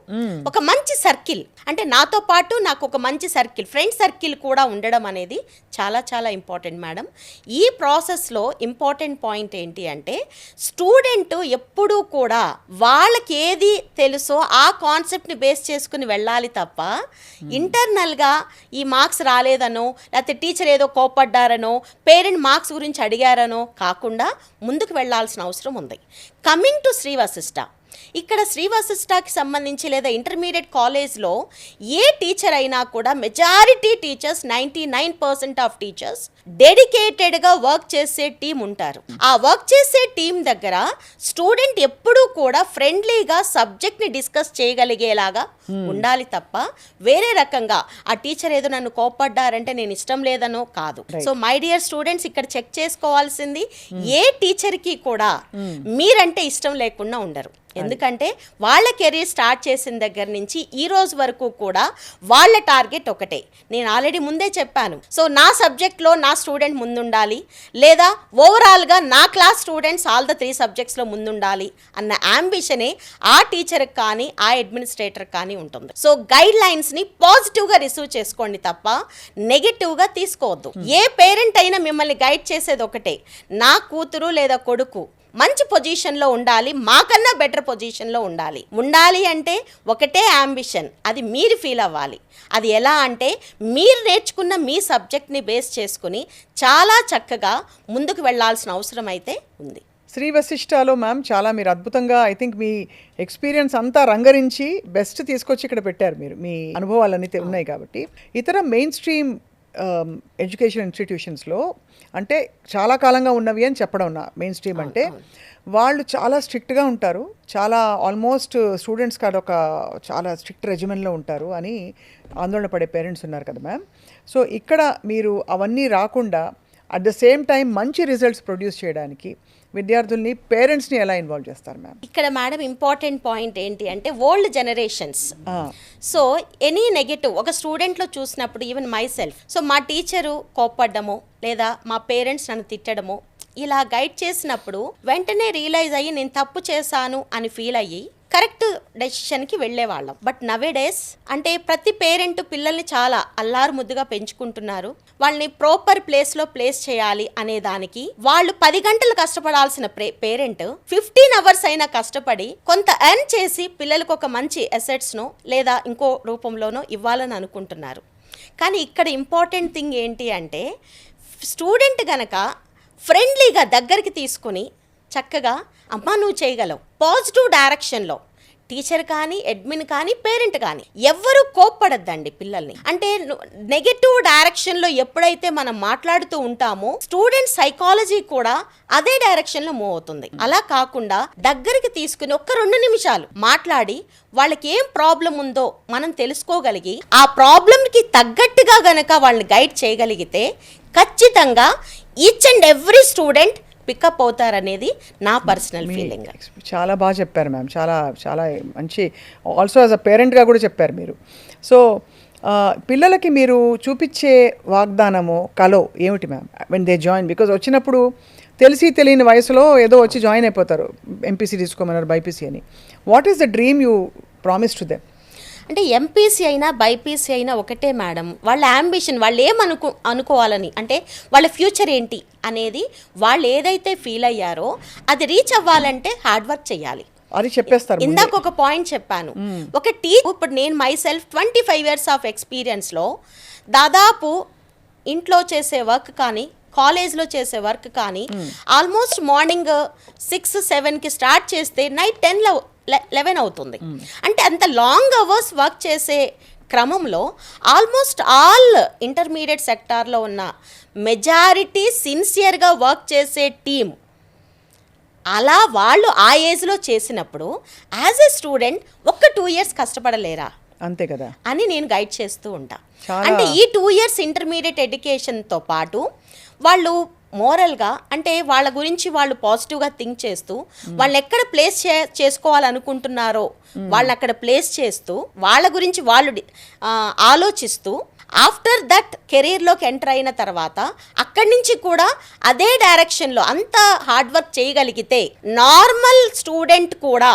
ఒక మంచి సర్కిల్, అంటే నాతో పాటు నాకు ఒక మంచి సర్కిల్, ఫ్రెండ్ సర్కిల్ కూడా ఉండడం అనేది చాలా చాలా ఇంపార్టెంట్ మేడం. ఈ ప్రాసెస్లో ఇంపార్టెంట్ పాయింట్ ఏంటి అంటే స్టూడెంట్ ఎప్పుడూ కూడా వాళ్ళకి ఏది తెలుసో ఆ కాన్సెప్ట్ని బేస్ చేసుకుని వెళ్ళాలి తప్ప ఇంటర్నల్గా ఈ మార్క్స్ రాలేదనో లేకపోతే టీచర్ ఏదో కోపడ్డారనో పేరెంట్ మార్క్స్ గురించి అడిగారనో కాకుండా ముందుకు వెళ్ళాల్సిన అవసరం ఉంది. కమింగ్ టు శ్రీ వశిష్ఠ, ఇక్కడ శ్రీ వశిష్ఠకి సంబంధించి లేదా ఇంటర్మీడియట్ కాలేజ్లో ఏ టీచర్ అయినా కూడా మెజారిటీ టీచర్స్ 99% ఆఫ్ టీచర్స్ డెడికేటెడ్గా వర్క్ చేసే టీం ఉంటారు. ఆ వర్క్ చేసే టీం దగ్గర స్టూడెంట్ ఎప్పుడూ కూడా ఫ్రెండ్లీగా సబ్జెక్ట్ని డిస్కస్ చేయగలిగేలాగా ఉండాలి తప్ప వేరే రకంగా ఆ టీచర్ ఏదో నన్ను కోపడ్డారంటే నేను ఇష్టం లేదనో కాదు. సో మై డియర్ స్టూడెంట్స్, ఇక్కడ చెక్ చేసుకోవాల్సింది ఏ టీచర్కి కూడా మీరంటే ఇష్టం లేకుండా ఉండరు. ఎందుకంటే వాళ్ళ కెరీర్ స్టార్ట్ చేసిన దగ్గర నుంచి ఈ రోజు వరకు కూడా వాళ్ళ టార్గెట్ ఒకటే. నేను ఆల్రెడీ ముందే చెప్పాను, సో నా సబ్జెక్ట్లో నా స్టూడెంట్ ముందుండాలి, లేదా ఓవరాల్గా నా క్లాస్ స్టూడెంట్స్ ఆల్ ద 3 సబ్జెక్ట్స్లో ముందుండాలి అన్న అంబిషనే ఆ టీచర్కి కానీ ఆ అడ్మినిస్ట్రేటర్ కానీ ఉంటుంది. సో గైడ్ లైన్స్ని పాజిటివ్గా రిసీవ్ చేసుకోండి తప్ప నెగిటివ్గా తీసుకోవద్దు. ఏ పేరెంట్ అయినా మిమ్మల్ని గైడ్ చేసేది ఒకటే, నా కూతురు లేదా కొడుకు మంచి పొజిషన్లో ఉండాలి, మాకన్నా బెటర్ పొజిషన్లో ఉండాలి అంటే ఒకటే అంబిషన్, అది మీరు ఫీల్ అవ్వాలి. అది ఎలా అంటే మీరు నేర్చుకున్న మీ సబ్జెక్ట్ని బేస్ చేసుకుని చాలా చక్కగా ముందుకు వెళ్ళాల్సిన అవసరం అయితే ఉంది. శ్రీ వశిష్ఠలో మ్యామ్ చాలా మీరు అద్భుతంగా ఐ థింక్ మీ ఎక్స్పీరియన్స్ అంతా రంగరించి బెస్ట్ తీసుకొచ్చి ఇక్కడ పెట్టారు మీరు, మీ అనుభవాలన్నీ ఉన్నాయి కాబట్టి. ఇతర మెయిన్ స్ట్రీమ్ ఎడ్యుకేషన్ ఇన్స్టిట్యూషన్స్లో అంటే చాలా కాలంగా ఉన్నవి అని చెప్పడం నా మెయిన్ స్ట్రీమ్ అంటే వాళ్ళు చాలా స్ట్రిక్ట్గా ఉంటారు, చాలా ఆల్మోస్ట్ స్టూడెంట్స్ కాదు ఒక చాలా స్ట్రిక్ట్ రెజిమెంట్లో ఉంటారు అని ఆందోళన పడే పేరెంట్స్ ఉన్నారు కదా మ్యామ్. సో ఇక్కడ మీరు అవన్నీ రాకుండా అట్ ద సేమ్ టైం మంచి రిజల్ట్స్ ప్రొడ్యూస్ చేయడానికి విద్యార్థుల్ని పేరెంట్స్ని ఎలా ఇన్వాల్వ్ చేస్తారు మ్యామ్? ఇక్కడ మేడం ఇంపార్టెంట్ పాయింట్ ఏంటి అంటే old generations. So any negative ఒక స్టూడెంట్లో చూసినప్పుడు ఈవెన్ మై సెల్ఫ్, సో మా టీచరు కోప్పడ్డము లేదా మా పేరెంట్స్ నన్ను తిట్టడము ఇలా గైడ్ చేసినప్పుడు వెంటనే రియలైజ్ అయ్యి నేను తప్పు చేశాను అని ఫీల్ అయ్యి కరెక్ట్ డెసిషన్కి వెళ్ళేవాళ్ళం. బట్ నవేడేస్ అంటే ప్రతి పేరెంట్ పిల్లల్ని చాలా అల్లారు ముద్దుగా పెంచుకుంటున్నారు, వాళ్ళని ప్రాపర్ ప్లేస్లో ప్లేస్ చేయాలి అనే దానికి వాళ్ళు 10 గంటలు కష్టపడాల్సిన పేరెంట్ 15 అవర్స్ అయినా కష్టపడి కొంత ఎర్న్ చేసి పిల్లలకు ఒక మంచి అసెట్స్ను లేదా ఇంకో రూపంలోనో ఇవ్వాలని అనుకుంటున్నారు. కానీ ఇక్కడ ఇంపార్టెంట్ థింగ్ ఏంటి అంటే స్టూడెంట్ గనక ఫ్రెండ్లీగా దగ్గరికి తీసుకుని చక్కగా అమ్మా నువ్వు చేయగలవు పాజిటివ్ డైరెక్షన్లో టీచర్ కానీ అడ్మిన్ కానీ పేరెంట్ కానీ ఎవ్వరూ కోప్పడద్దండి పిల్లల్ని. అంటే నెగటివ్ డైరెక్షన్లో ఎప్పుడైతే మనం మాట్లాడుతూ ఉంటామో స్టూడెంట్ సైకాలజీ కూడా అదే డైరెక్షన్లో మూవ్ అవుతుంది. అలా కాకుండా దగ్గరికి తీసుకుని ఒక్క 2 నిమిషాలు మాట్లాడి వాళ్ళకి ఏం ప్రాబ్లం ఉందో మనం తెలుసుకోగలిగి ఆ ప్రాబ్లంకి తగ్గట్టుగా గనక వాళ్ళని గైడ్ చేయగలిగితే ఖచ్చితంగా each and every student pick up అవుతారనేది నా పర్సనల్ ఫీలింగ్. చాలా బాగా చెప్పారు మ్యామ్, చాలా చాలా మంచి ఆల్సో యాజ్ అ పేరెంట్గా కూడా చెప్పారు మీరు. సో పిల్లలకి మీరు చూపించే వాగ్దానము కలో ఏమిటి ma'am when they join? Because వచ్చినప్పుడు తెలిసి తెలియని వయసులో ఏదో వచ్చి జాయిన్ అయిపోతారు, ఎంపీసీ తీసుకోమన్నారు బైపీసీ అని. What is the dream you promise to them? అంటే ఎంపీసీ అయినా బైపీసీ అయినా ఒకటే మేడం, వాళ్ళ అంబిషన్ వాళ్ళు అనుకోవాలని అంటే వాళ్ళ ఫ్యూచర్ ఏంటి అనేది వాళ్ళు ఏదైతే ఫీల్ అయ్యారో అది రీచ్ అవ్వాలంటే హార్డ్ వర్క్ చేయాలి. అది చెప్పేస్తారు. ఇందాక ఒక పాయింట్ చెప్పాను, ఒక ఇప్పుడు నేను మై సెల్ఫ్ 25 ఇయర్స్ ఆఫ్ ఎక్స్పీరియన్స్లో దాదాపు ఇంట్లో చేసే వర్క్ కానీ కాలేజ్లో చేసే వర్క్ కానీ ఆల్మోస్ట్ మార్నింగ్ 6-7కి స్టార్ట్ చేస్తే నైట్ 10-11 అవుతుంది. అంటే అంత లాంగ్ అవర్స్ వర్క్ చేసే క్రమంలో ఆల్మోస్ట్ ఆల్ ఇంటర్మీడియట్ సెక్టార్లో ఉన్న మెజారిటీ సిన్సియర్గా వర్క్ చేసే టీమ్ అలా వాళ్ళు ఆ ఏజ్లో చేసినప్పుడు యాజ్ ఎ స్టూడెంట్ ఒక్క 2 ఇయర్స్ కష్టపడలేరా? అంతే కదా అని నేను గైడ్ చేస్తూ ఉంటా. అంటే ఈ 2 ఇయర్స్ ఇంటర్మీడియట్ ఎడ్యుకేషన్తో పాటు వాళ్ళు మోరల్గా అంటే వాళ్ళ గురించి వాళ్ళు పాజిటివ్గా థింక్ చేస్తూ వాళ్ళని ఎక్కడ ప్లేస్ చేసుకోవాలనుకుంటున్నారో వాళ్ళని అక్కడ ప్లేస్ చేస్తూ వాళ్ళ గురించి వాళ్ళు ఆలోచిస్తూ ఆఫ్టర్ దట్ కెరీర్లోకి ఎంటర్ అయిన తర్వాత అక్కడి నుంచి కూడా అదే డైరెక్షన్లో అంత హార్డ్ వర్క్ చేయగలిగితే నార్మల్ స్టూడెంట్ కూడా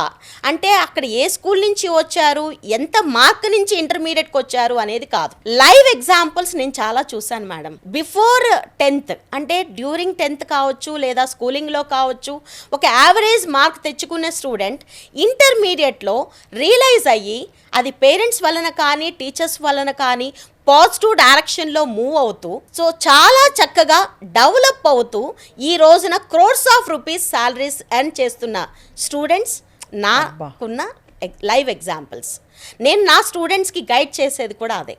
అంటే అక్కడ ఏ స్కూల్ నుంచి వచ్చారు, ఎంత మార్క్ నుంచి ఇంటర్మీడియట్కి వచ్చారు అనేది కాదు. లైవ్ ఎగ్జాంపుల్స్ నేను చాలా చూశాను మేడం. బిఫోర్ 10th అంటే డ్యూరింగ్ 10th కావచ్చు లేదా స్కూలింగ్లో కావచ్చు ఒక యావరేజ్ మార్క్ తెచ్చుకునే స్టూడెంట్ ఇంటర్మీడియట్లో రియలైజ్ అయ్యి అది పేరెంట్స్ వలన కానీ టీచర్స్ వలన కానీ పాజిటివ్ డైరెక్షన్లో మూవ్ అవుతూ సో చాలా చక్కగా డెవలప్ అవుతూ ఈ రోజున crores of rupees salaries earn చేస్తున్న స్టూడెంట్స్ నాకున్న లైవ్ ఎగ్జాంపుల్స్. నేను నా స్టూడెంట్స్కి గైడ్ చేసేది కూడా అదే.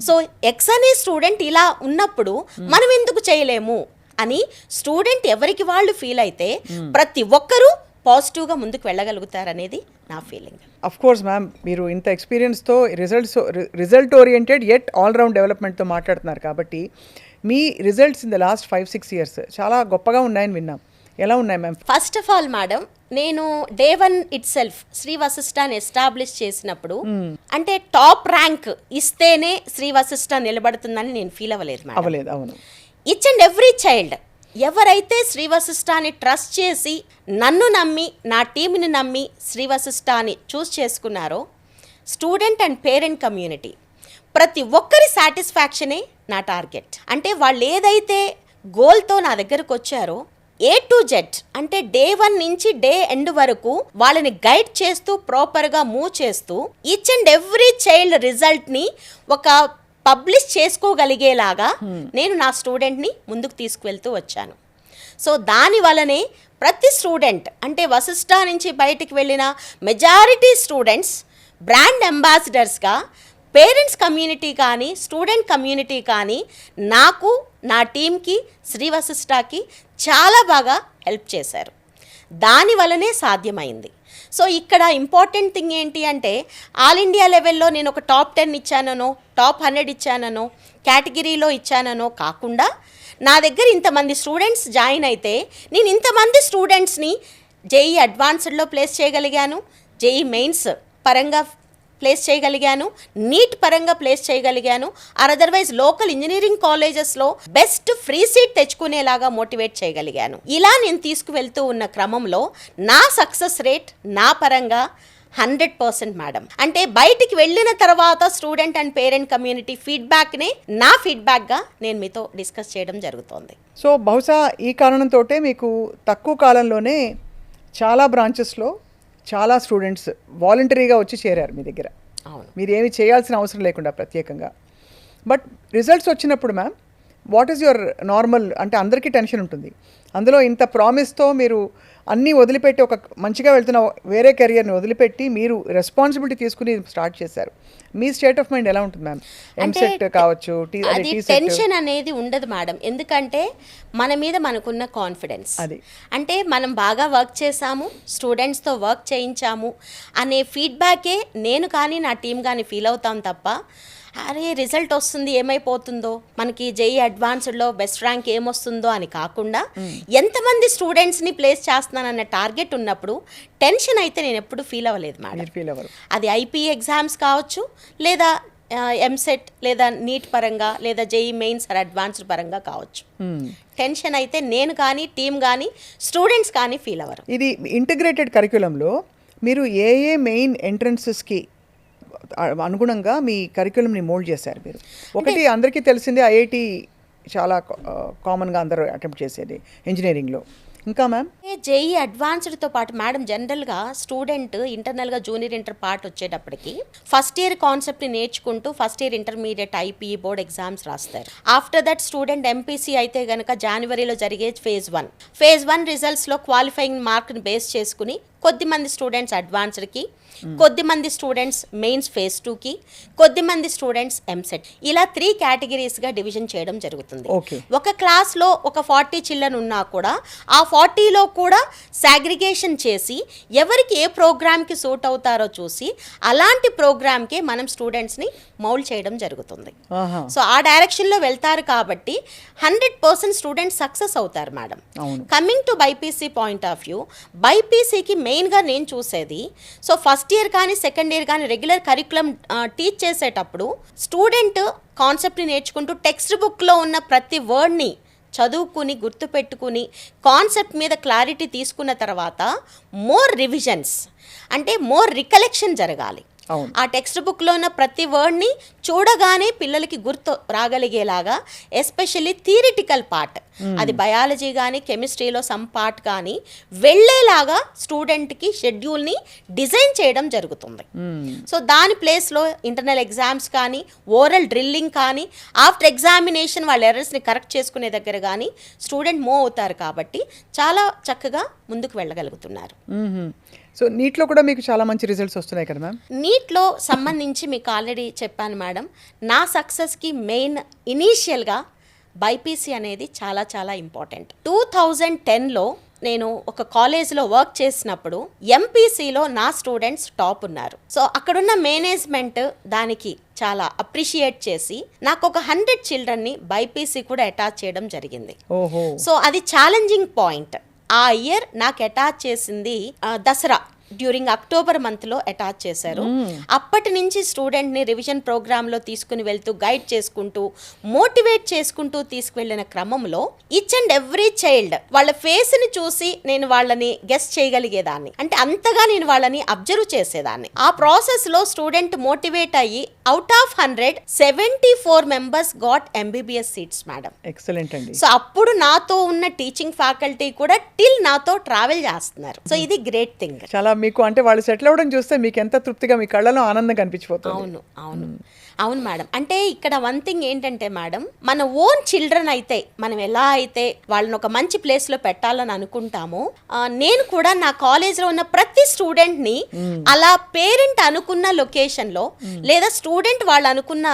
సో ఎక్స్ అనే స్టూడెంట్ ఇలా ఉన్నప్పుడు మనం ఎందుకు చేయలేము అని స్టూడెంట్ ఎవరికి వాళ్ళు ఫీల్ అయితే ప్రతి ఒక్కరూ పాజిటివ్గా ముందుకు వెళ్ళగలుగుతారనేది నా ఫీలింగ్. అఫ్ కోర్స్ మ్యామ్, మీరు ఇంత ఎక్స్పీరియన్స్తో రిజల్ట్ ఓరియంటెడ్ ఎట్ ఆల్రౌండ్ డెవలప్మెంట్తో మాట్లాడుతున్నారు కాబట్టి మీ results in the last 5-6 years చాలా గొప్పగా ఉన్నాయని విన్నాం. ఎలా ఉన్నాయి ma'am? First of all madam, నేను డే 1 ఇట్ సెల్ఫ్ శ్రీ వశిష్ఠాన్ని ఎస్టాబ్లిష్ చేసినప్పుడు అంటే టాప్ ర్యాంక్ ఇస్తేనే శ్రీ వశిష్ఠ నిలబడుతుందని నేను ఫీల్ అవ్వలేదు మేడం. అవ్వలేదు. అవును. ఈచ్ అండ్ ఎవ్రీ చైల్డ్ ఎవరైతే శ్రీ వశిష్ఠాన్ని ట్రస్ట్ చేసి నన్ను నమ్మి నా టీంని నమ్మి శ్రీ వశిష్ఠాన్ని చూస్ చేసుకున్నారో స్టూడెంట్ అండ్ పేరెంట్ కమ్యూనిటీ ప్రతి ఒక్కరి సాటిస్ఫాక్షనే నా టార్గెట్. అంటే వాళ్ళు ఏదైతే గోల్తో నా దగ్గరకు వచ్చారో A to Z అంటే డే 1 నుంచి డే ఎండ్ వరకు వాళ్ళని గైడ్ చేస్తూ ప్రాపర్గా మూవ్ చేస్తూ ఈచ్ అండ్ ఎవ్రీ చైల్డ్ రిజల్ట్ని ఒక పబ్లిష్ చేసుకోగలిగేలాగా నేను నా స్టూడెంట్ని ముందుకు తీసుకువెళ్తూ వచ్చాను. సో దాని వల్లనే ప్రతి స్టూడెంట్ అంటే వశిష్ఠ నుంచి బయటికి వెళ్ళిన మెజారిటీ స్టూడెంట్స్ బ్రాండ్ అంబాసిడర్స్గా పేరెంట్స్ కమ్యూనిటీ కానీ స్టూడెంట్ కమ్యూనిటీ కానీ నాకు నా టీంకి శ్రీ వశిష్ఠకి చాలా బాగా హెల్ప్ చేశారు. దాని వలనే సాధ్యమైంది. సో ఇక్కడ ఇంపార్టెంట్ థింగ్ ఏంటి అంటే ఆల్ ఇండియా లెవెల్లో నేను ఒక టాప్ 10 ఇచ్చాననో టాప్ 100 ఇచ్చాననో కేటగిరీలో ఇచ్చాననో కాకుండా నా దగ్గర ఇంతమంది స్టూడెంట్స్ జాయిన్ అయితే నేను ఇంతమంది స్టూడెంట్స్ని జేఈ అడ్వాన్స్డ్లో ప్లేస్ చేయగలిగాను, జేఈ మెయిన్స్ పరంగా ప్లేస్ చేయగలిగాను, నీట్ పరంగా ప్లేస్ చేయగలిగాను, ఆర్ అదర్వైజ్ లోకల్ ఇంజనీరింగ్ కాలేజెస్లో బెస్ట్ ఫ్రీ సీట్ తెచ్చుకునేలాగా మోటివేట్ చేయగలిగాను. ఇలా నేను తీసుకువెళ్తూ ఉన్న క్రమంలో నా సక్సెస్ రేట్ నా పరంగా 100% మేడం. అంటే బయటికి వెళ్ళిన తర్వాత స్టూడెంట్ అండ్ పేరెంట్ కమ్యూనిటీ ఫీడ్బ్యాక్నే నా ఫీడ్బ్యాక్గా నేను మీతో డిస్కస్ చేయడం జరుగుతోంది. సో బహుశా ఈ కారణంతో మీకు తక్కువ కాలంలోనే చాలా బ్రాంచెస్లో చాలా స్టూడెంట్స్ వాలంటరీగా వచ్చి చేరారు మీ దగ్గర. అవును, మీరు ఏమి చేయాల్సిన అవసరం లేకుండా ప్రత్యేకంగా. బట్ రిజల్ట్స్ వచ్చినప్పుడు ma'am what is your normal, అంటే అందరికీ టెన్షన్ ఉంటుంది. అందులో ఇంత ప్రామిస్తో మీరు అన్నీ వదిలిపెట్టి ఒక మంచిగా వెళ్తున్న వేరే కెరియర్ని వదిలిపెట్టి మీరు రెస్పాన్సిబిలిటీ తీసుకుని స్టార్ట్ చేశారు. మీ స్టేట్ ఆఫ్ మైండ్ ఎలా ఉంటుంది మ్యామ్? ఎంసెట్ కావచ్చు, అది టెన్షన్ అనేది ఉండదు మేడం. ఎందుకంటే మన మీద మనకున్న కాన్ఫిడెన్స్, అది అంటే మనం బాగా వర్క్ చేసాము, స్టూడెంట్స్తో వర్క్ చేయించాము అనే ఫీడ్బ్యాకే నేను కానీ నా టీం కానీ ఫీల్ అవుతాం తప్ప అరే రిజల్ట్ వస్తుంది ఏమైపోతుందో, మనకి జేఈ అడ్వాన్స్డ్లో బెస్ట్ ర్యాంక్ ఏమొస్తుందో అని కాకుండా ఎంతమంది స్టూడెంట్స్ని ప్లేస్ చేస్తున్నానన్న టార్గెట్ ఉన్నప్పుడు టెన్షన్ అయితే నేను ఎప్పుడు ఫీల్ అవ్వలేదు మేడం. అది ఐపీ ఎగ్జామ్స్ కావచ్చు, లేదా ఎంసెట్, లేదా నీట్ పరంగా, లేదా జేఈ మెయిన్స్ ఆర్ అడ్వాన్స్డ్ పరంగా కావచ్చు. టెన్షన్ అయితే నేను కానీ టీం కానీ స్టూడెంట్స్ కానీ ఫీల్ అవ్వరు. ఇది ఇంటిగ్రేటెడ్ కరిక్యులంలో మీరు ఏ మెయిన్ ఎంట్రన్సెస్కి అనుగుణంగా మీ కరిక్యులంని మోల్డ్ చేశారు మీరు? ఒకటి అందరికీ తెలిసిందే ఐఐటి చాలా కామన్గా అందరూ అటెంప్ట్ చేసేది ఇంజనీరింగ్లో. ఇంకా మ్యామ్ జేఈ అడ్వాన్స్డ్తో పాటు మేడం జనరల్గా స్టూడెంట్ ఇంటర్నల్గా జూనియర్ ఇంటర్ పార్ట్ వచ్చేటప్పటికి ఫస్ట్ ఇయర్ కాన్సెప్ట్ని నేర్చుకుంటూ first year intermediate IPE board exams రాస్తారు. ఆఫ్టర్ దట్ స్టూడెంట్ ఎంపీసీ అయితే కనుక జనవరిలో జరిగే ఫేజ్ 1 రిజల్ట్స్లో క్వాలిఫైయింగ్ మార్క్ని బేస్ చేసుకుని కొద్దిమంది స్టూడెంట్స్ అడ్వాన్స్డ్కి, కొద్దిమంది స్టూడెంట్స్ మెయిన్స్ ఫేజ్ 2కి, కొద్దిమంది స్టూడెంట్స్ ఎంసెట్, ఇలా 3 కేటగిరీస్గా డివిజన్ చేయడం జరుగుతుంది. ఒక క్లాస్లో ఒక 40 చిల్డ్రన్ ఉన్నా కూడా ఆ 40లో కూడా సాగ్రిగేషన్ చేసి ఎవరికి ఏ ప్రోగ్రామ్కి సూట్ అవుతారో చూసి అలాంటి ప్రోగ్రామ్కే మనం స్టూడెంట్స్ని మౌల్డ్ చేయడం జరుగుతుంది. సో ఆ డైరెక్షన్లో వెళ్తారు కాబట్టి 100% స్టూడెంట్స్ సక్సెస్ అవుతారు madam. Coming to BiPC point of view, బైపీసీకి మెయిన్గా నేను చూసేది, సో ఫస్ట్ ఇయర్ కానీ సెకండ్ ఇయర్ కానీ రెగ్యులర్ కరికులం టీచ్ చేసేటప్పుడు స్టూడెంట్ కాన్సెప్ట్ని నేర్చుకుంటూ టెక్స్ట్ బుక్లో ఉన్న ప్రతి వర్డ్ని చదువుకుని గుర్తుపెట్టుకుని కాన్సెప్ట్ మీద క్లారిటీ తీసుకున్న తర్వాత మోర్ రివిజన్స్, అంటే మోర్ రికలెక్షన్ జరగాలి. ఆ టెక్స్ట్ బుక్లో ఉన్న ప్రతి వర్డ్ని చూడగానే పిల్లలకి గుర్తు రాగలిగేలాగా, ఎస్పెషల్లీ థియరిటికల్ పార్ట్, అది బయాలజీ కానీ కెమిస్ట్రీలో సమ్ పార్ట్ కానీ వెళ్ళేలాగా స్టూడెంట్కి షెడ్యూల్ని డిజైన్ చేయడం జరుగుతుంది. సో దాని ప్లేస్లో ఇంటర్నల్ ఎగ్జామ్స్ కానీ, ఓరల్ డ్రిల్లింగ్ కానీ, ఆఫ్టర్ ఎగ్జామినేషన్ వాళ్ళ ఎర్రర్స్ని కరెక్ట్ చేసుకునే దగ్గర కానీ స్టూడెంట్ మూవ్ అవుతారు కాబట్టి చాలా చక్కగా ముందుకు వెళ్ళగలుగుతున్నారు. సో నీట్లో కూడా మీకు చాలా మంచి రిజల్ట్స్ వస్తున్నాయి కదా మ్యామ్? నీట్లో సంబంధించి మీకు ఆల్రెడీ చెప్పాను మేడం, నా సక్సెస్కి మెయిన్ ఇనీషియల్గా బైపీసీ అనేది చాలా చాలా ఇంపార్టెంట్. 2010లో నేను ఒక కాలేజ్లో వర్క్ చేసినప్పుడు ఎంపీసీలో నా స్టూడెంట్స్ టాప్ ఉన్నారు. సో అక్కడున్న మేనేజ్మెంట్ దానికి చాలా అప్రిషియేట్ చేసి నాకు ఒక 100 చిల్డ్రన్ని బైపీసీ కూడా అటాచ్ చేయడం జరిగింది. సో అది ఛాలెంజింగ్ పాయింట్. ఆ ఇయర్ నాకు అటాచ్ చేసింది దసరా డ్యూరింగ్ అక్టోబర్ మంత్లో అటాచ్ చేశారు. అప్పటి నుంచి స్టూడెంట్ని రివిజన్ ప్రోగ్రాంలో తీసుకుని వెళ్తూ గైడ్ చేసుకుంటూ మోటివేట్ చేసుకుంటూ తీసుకువెళ్ళిన క్రమంలో ఈచ్ అండ్ ఎవ్రీ చైల్డ్ వాళ్ళ ఫేస్ని చూసి నేను వాళ్ళని గెస్ చేయగలిగేదాన్ని, అంటే అంతగా నేను వాళ్ళని అబ్జర్వ్ చేసేదాన్ని. ఆ ప్రాసెస్లో స్టూడెంట్ మోటివేట్ అయ్యి out of 100 74 members got MBBS seats madam. Excellent అండి. సో అప్పుడు నాతో ఉన్న టీచింగ్ ఫ్యాకల్టీ కూడా టిల్ నాతో ట్రావెల్ చేస్తున్నారు. సో ఇది గ్రేట్ థింగ్. చాలా మీకు అంటే వాళ్ళు సెటిల్ అవ్వడం చూస్తే మీకు ఎంత తృప్తిగా, మీ కళ్ళలో ఆనందం కనిపించిపోతుంది. అవును. అవును మేడం. అంటే ఇక్కడ వన్ థింగ్ ఏంటంటే మేడం, మన ఓన్ చిల్డ్రన్ అయితే మనం ఎలా అయితే వాళ్ళని ఒక మంచి ప్లేస్ లో పెట్టాలని అనుకుంటామో, నేను కూడా నా కాలేజ్ లో ఉన్న ప్రతి స్టూడెంట్ ని అలా పేరెంట్ అనుకున్న లొకేషన్ లో లేదా స్టూడెంట్ వాళ్ళు అనుకున్న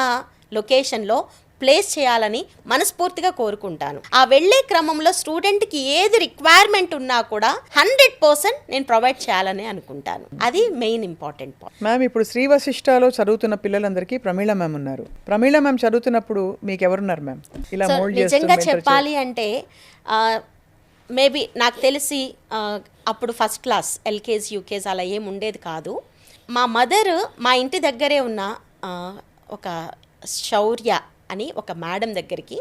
లొకేషన్ లో ప్లేస్ చేయాలని మనస్ఫూర్తిగా కోరుకుంటాను. ఆ వెళ్లే క్రమంలో స్టూడెంట్ కి ఏది రిక్వైర్మెంట్ ఉన్నా కూడా 100% నేను ప్రొవైడ్ చేయాలని అనుకుంటాను. అది మెయిన్ ఇంపార్టెంట్ పాయింట్. మ్యామ్, ఇప్పుడు శ్రీ వశిష్ఠలో చదువుతున్న పిల్లలందరికీ ప్రమీళ మ్యామ్ ఉన్నారు. ప్రమీళ మ్యామ్ చదువుతున్నప్పుడు మీకు ఎవరున్నారు మ్యామ్? ఇలా సో మోల్డ్ నిజంగా చెప్పాలి అంటే మేబీ నాకు తెలిసి అప్పుడు ఫస్ట్ క్లాస్, ఎల్కేజీ, యూకేజీ అలా ఏమి ఉండేది కాదు. మా మదర్ మా ఇంటి దగ్గరే ఉన్న ఒక శౌర్య అని ఒక మేడం దగ్గరికి,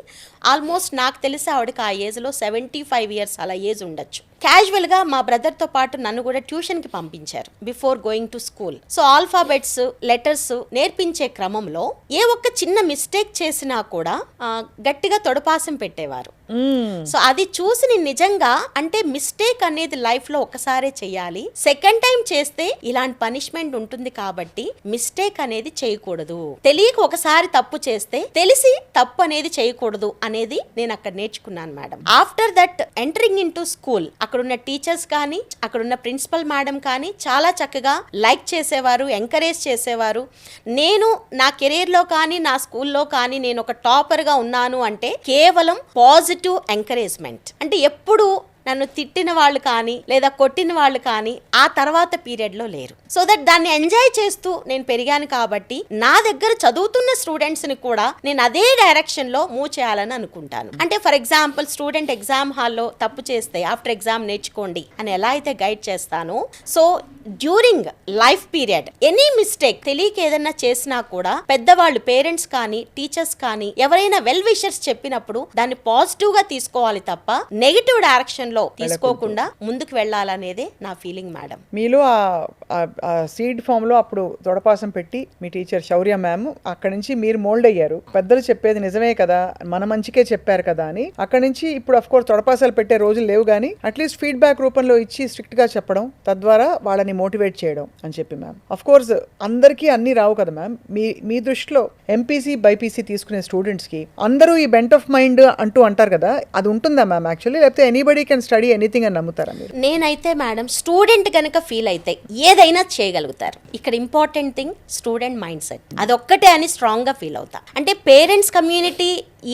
ఆల్మోస్ట్ నాకు తెలిసి ఆవిడకి ఆ ఏజ్లో 75 ఇయర్స్ అలా ఏజ్ ఉండొచ్చు. క్యాజువల్గా మా బ్రదర్తో పాటు నన్ను కూడా ట్యూషన్కి పంపించారు before going to school. So alphabets, letters నేర్పించే క్రమంలో ఏ ఒక్క చిన్న మిస్టేక్ చేసినా కూడా గట్టిగా తొడపాసం పెట్టేవారు. సో అది చూసి నేను నిజంగా, అంటే మిస్టేక్ అనేది లైఫ్లో ఒకసారే చేయాలి, సెకండ్ టైం చేస్తే ఇలాంటి పనిష్మెంట్ ఉంటుంది కాబట్టి మిస్టేక్ అనేది చేయకూడదు. తెలియక ఒకసారి తప్పు చేస్తే తెలిసి తప్పు అనేది చేయకూడదు అనేది నేను అక్కడ నేర్చుకున్నాను madam. After that entering in to school, అక్కడున్న టీచర్స్ కానీ అక్కడున్న ప్రిన్సిపల్ మేడం కానీ చాలా చక్కగా లైక్ చేసేవారు, ఎంకరేజ్ చేసేవారు. నేను నా కెరీర్లో కానీ నా స్కూల్లో కానీ నేను ఒక టాపర్గా ఉన్నాను అంటే కేవలం పాజిటివ్ ఎంకరేజ్మెంట్. అంటే ఎప్పుడు నన్ను తిట్టిన వాళ్ళు కానీ లేదా కొట్టిన వాళ్ళు కానీ ఆ తర్వాత పీరియడ్లో లేరు. సో దట్ దాన్ని ఎంజాయ్ చేస్తూ నేను పెరిగాను కాబట్టి నా దగ్గర చదువుతున్న స్టూడెంట్స్ని కూడా నేను అదే డైరెక్షన్లో మూవ్ చేయాలని అనుకుంటాను. అంటే ఫర్ ఎగ్జాంపుల్ స్టూడెంట్ ఎగ్జామ్ హాల్లో తప్పు చేస్తే ఆఫ్టర్ ఎగ్జామ్ నేర్చుకోండి అని ఎలా అయితే గైడ్ చేస్తానో, so during life period any mistake తెలియక ఏదైనా చేసినా కూడా పెద్దవాళ్ళు, పేరెంట్స్ కానీ టీచర్స్ కానీ ఎవరైనా వెల్ విషర్స్ చెప్పినప్పుడు దాన్ని పాజిటివ్ గా తీసుకోవాలి తప్ప నెగిటివ్ డైరెక్షన్ లో తీసుకోకుండా ముందుకు వెళ్ళాలనేదే నా ఫీలింగ్ మేడం. మీలో ఆ సీడ్ ఫామ్ లో అప్పుడు తొడపాసం పెట్టి మీ టీచర్ శౌర్య మ్యామ్, అక్కడి నుంచి మీరు మోల్డ్ అయ్యారు. పెద్దలు చెప్పేది నిజమే కదా, మన మంచికే చెప్పారు కదా అని అక్కడి నుంచి ఇప్పుడు అఫ్ కోర్స్ తొడపాసాలు పెట్టే రోజులు లేవు, కానీ అట్లీస్ట్ ఫీడ్బ్యాక్ రూపంలో ఇచ్చి స్ట్రిక్ట్ గా చెప్పడం, తద్వారా వాళ్ళని మోటివేట్ చేయడం అని చెప్పి మ్యామ్. అఫ్ కోర్స్ అందరికీ అన్ని రావు కదా మ్యామ్. మీ దృష్టిలో ఎంపీసీ బైపీసీ తీసుకునే స్టూడెంట్స్ కి అందరూ ఈ బెంట్ ఆఫ్ మైండ్ అంటారు కదా, అది ఉంటుందా మ్యామ్ యాక్చువల్లీ, లేకపోతే ఎనీబడీ కెన్ స్టడీ ఎనీథింగ్ అని నమ్ముతారా మీరు? నేనైతే మేడం స్టూడెంట్ కనుక ఫీల్ అయితే ఏదైనా చేయగలుగుతారు. ఇక్కడ important thing student mind set, అదొక్కటే అని స్ట్రాంగ్ గా ఫీల్ అవుతా. అంటే పేరెంట్స్ కమ్యూనిటీ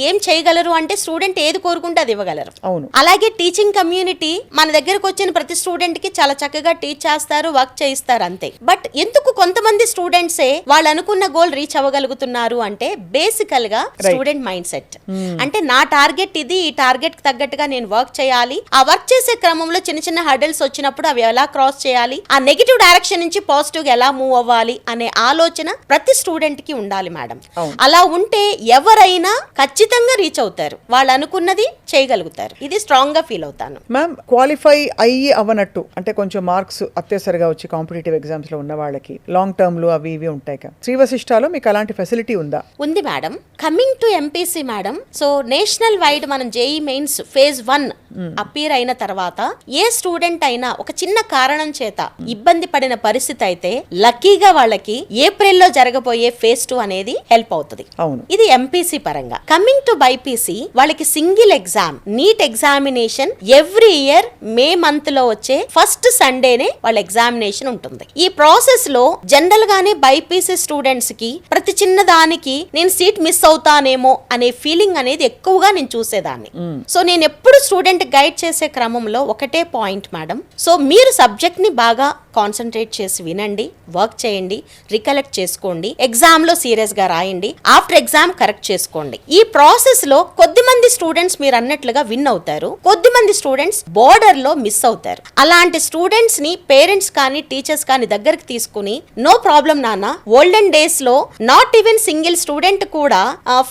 ఏం చేయగలరు అంటే స్టూడెంట్ ఏది కోరుకుంటే అది ఇవ్వగలరు. అవును. అలాగే టీచింగ్ కమ్యూనిటీ మన దగ్గరకు వచ్చిన ప్రతి స్టూడెంట్ కి చాలా చక్కగా టీచ్ చేస్తారు, వర్క్ చేయిస్తారు అంతే. బట్ ఎందుకు కొంతమంది స్టూడెంట్సే వాళ్ళు అనుకున్న గోల్ రీచ్ అవ్వగలుగుతున్నారు అంటే బేసికల్ గా స్టూడెంట్ మైండ్ సెట్. అంటే నా టార్గెట్ ఇది, ఈ టార్గెట్ కి తగ్గట్టుగా నేను వర్క్ చేయాలి, ఆ వర్క్ చేసే క్రమంలో చిన్న చిన్న హర్డల్స్ వచ్చినప్పుడు అవి ఎలా క్రాస్ చేయాలి, ఆ నెగిటివ్ డైరెక్షన్ నుంచి పాజిటివ్ గా ఎలా మూవ్ అవ్వాలి అనే ఆలోచన ప్రతి స్టూడెంట్ కి ఉండాలి మేడం. అలా ఉంటే ఎవరైనా ఖచ్చితంగా రీచ్ అవుతారు, వాళ్ళు అనుకున్నది చేయగలుగుతారు. ఇది స్ట్రాంగ్ గా ఫీల్ అవుతాను మ్యామ్. క్వాలిఫై అయ్యి అవ్వనట్టు అంటే కొంచెం మార్క్స్ అత్యవసరగా వచ్చి కాంపిటేటివ్ ఎగ్జామ్స్ లో ఉన్న వాళ్ళకి లాంగ్ టర్మ్ లో అవి ఇవి ఉంటాయి కదా, శ్రీ వశిష్ఠలో మీకు అలాంటి ఫెసిలిటీ ఉందా? ఉంది madam. Coming to MPC madam, so national wide మనం జేఈ మెయిన్స్ ఫేజ్ 1 అపీర్ అయిన తర్వాత ఏ స్టూడెంట్ అయినా ఒక చిన్న కారణం చేత ఇబ్బంది పడిన పరిస్థితి అయితే లక్కీగా వాళ్ళకి ఏప్రిల్లో జరగబోయే ఫేజ్ 2 అనేది హెల్ప్ అవుతుంది. ఇది ఎంపీసీ పరంగా. కమింగ్ టు బైపీసీ వాళ్ళకి single exam neat examination every year May month లో వచ్చే ఫస్ట్ సండేనే వాళ్ళ ఎగ్జామినేషన్ ఉంటుంది. ఈ ప్రాసెస్ లో జనరల్ గానే బైపీసీ స్టూడెంట్స్ కి ప్రతి చిన్న దానికి నేను సీట్ మిస్ అవుతానేమో అనే ఫీలింగ్ అనేది ఎక్కువగా నేను చూసేదాన్ని. సో నేను ఎప్పుడు స్టూడెంట్ గైడ్ చేసే క్రమంలో ఒకటే పాయింట్ మేడం, సో మీరు సబ్జెక్ట్ ని బాగా కాన్సన్ట్రేట్ చేసి వినండి, వర్క్ చేయండి, రికలెక్ట్ చేసుకోండి, ఎగ్జామ్ లో సీరియస్ గా రాయండి, ఆఫ్టర్ ఎగ్జామ్ కరెక్ట్ చేసుకోండి. ఈ ప్రాసెస్ లో కొద్దిమంది స్టూడెంట్స్ మీరు అన్నట్లుగా విన్ అవుతారు, కొద్దిమంది స్టూడెంట్స్ బోర్డర్ లో మిస్ అవుతారు. అలాంటి స్టూడెంట్స్ ని పేరెంట్స్ కానీ టీచర్స్ కానీ దగ్గరికి తీసుకుని నో ప్రాబ్లం నాన్న, ఓల్డెన్ డేస్ లో నాట్ ఈవెన్ సింగిల్ స్టూడెంట్ కూడా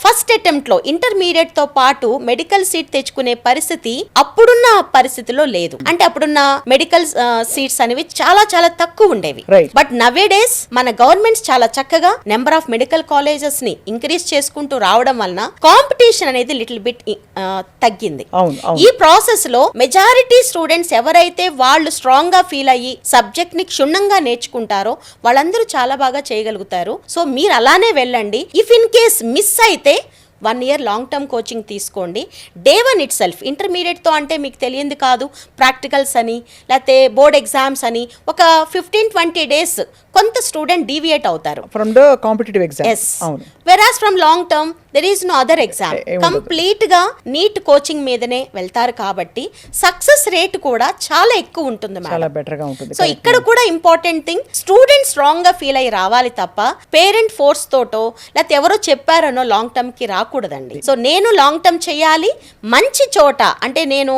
ఫస్ట్ అటెంప్ట్ లో ఇంటర్మీడియట్ తో పాటు మెడికల్ సీట్ తెచ్చుకునే పరిస్థితి పరిస్థితి అప్పుడున్న పరిస్థితిలో లేదు. అంటే అప్పుడున్న మెడికల్ సీట్స్ అనేవి చాలా చాలా తక్కువ ఉండేవి. బట్ నవే డేస్ మన గవర్నమెంట్స్ చాలా చక్కగా నెంబర్ ఆఫ్ మెడికల్ కాలేజెస్ ని ఇంక్రీజ్ చేసుకుంటూ రావడం వలన కాంపిటీషన్ అనేది లిటిల్ బిట్ తగ్గింది. ఈ ప్రాసెస్ లో మెజారిటీ స్టూడెంట్స్ ఎవరైతే వాళ్ళు స్ట్రాంగ్ గా ఫీల్ అయ్యి సబ్జెక్ట్ ని క్షుణ్ణంగా నేర్చుకుంటారో వాళ్ళందరూ చాలా బాగా చేయగలుగుతారు. సో మీరు అలానే వెళ్ళండి. ఇఫ్ ఇన్ కేస్ మిస్ అయితే 1 year లాంగ్ టర్మ్ కోచింగ్ తీసుకోండి. డే 1 ఇట్ సెల్ఫ్ ఇంటర్మీడియట్తో అంటే మీకు తెలియంది కాదు, ప్రాక్టికల్స్ అని లేకపోతే బోర్డ్ ఎగ్జామ్స్ అని ఒక 15-20 days కొంత స్టూడెంట్ డీవియేట్ అవుతారు ఫ్రమ్ ద కాంపిటిటివ్ ఎగ్జామ్స్. అవును. Whereas from long term there is no other exam. Complete గా నీట్ కోచింగ్ మీదనే వెళ్తారు కాబట్టి సక్సెస్ రేట్ కూడా చాలా ఎక్కువ ఉంటుంది, చాలా బెటర్ గా ఉంటుంది. సో ఇక్కడ కూడా ఇంపార్టెంట్ థింగ్ స్టూడెంట్ స్ట్రాంగ్ గా ఫీల్ అయ్యి రావాలి తప్ప పేరెంట్ ఫోర్స్ తోటో లేకపోతే ఎవరో చెప్పారనో లాంగ్ టర్మ్ కి రాకూడదండి. సో నేను లాంగ్ టర్మ్ చేయాలి మంచి చోట, అంటే నేను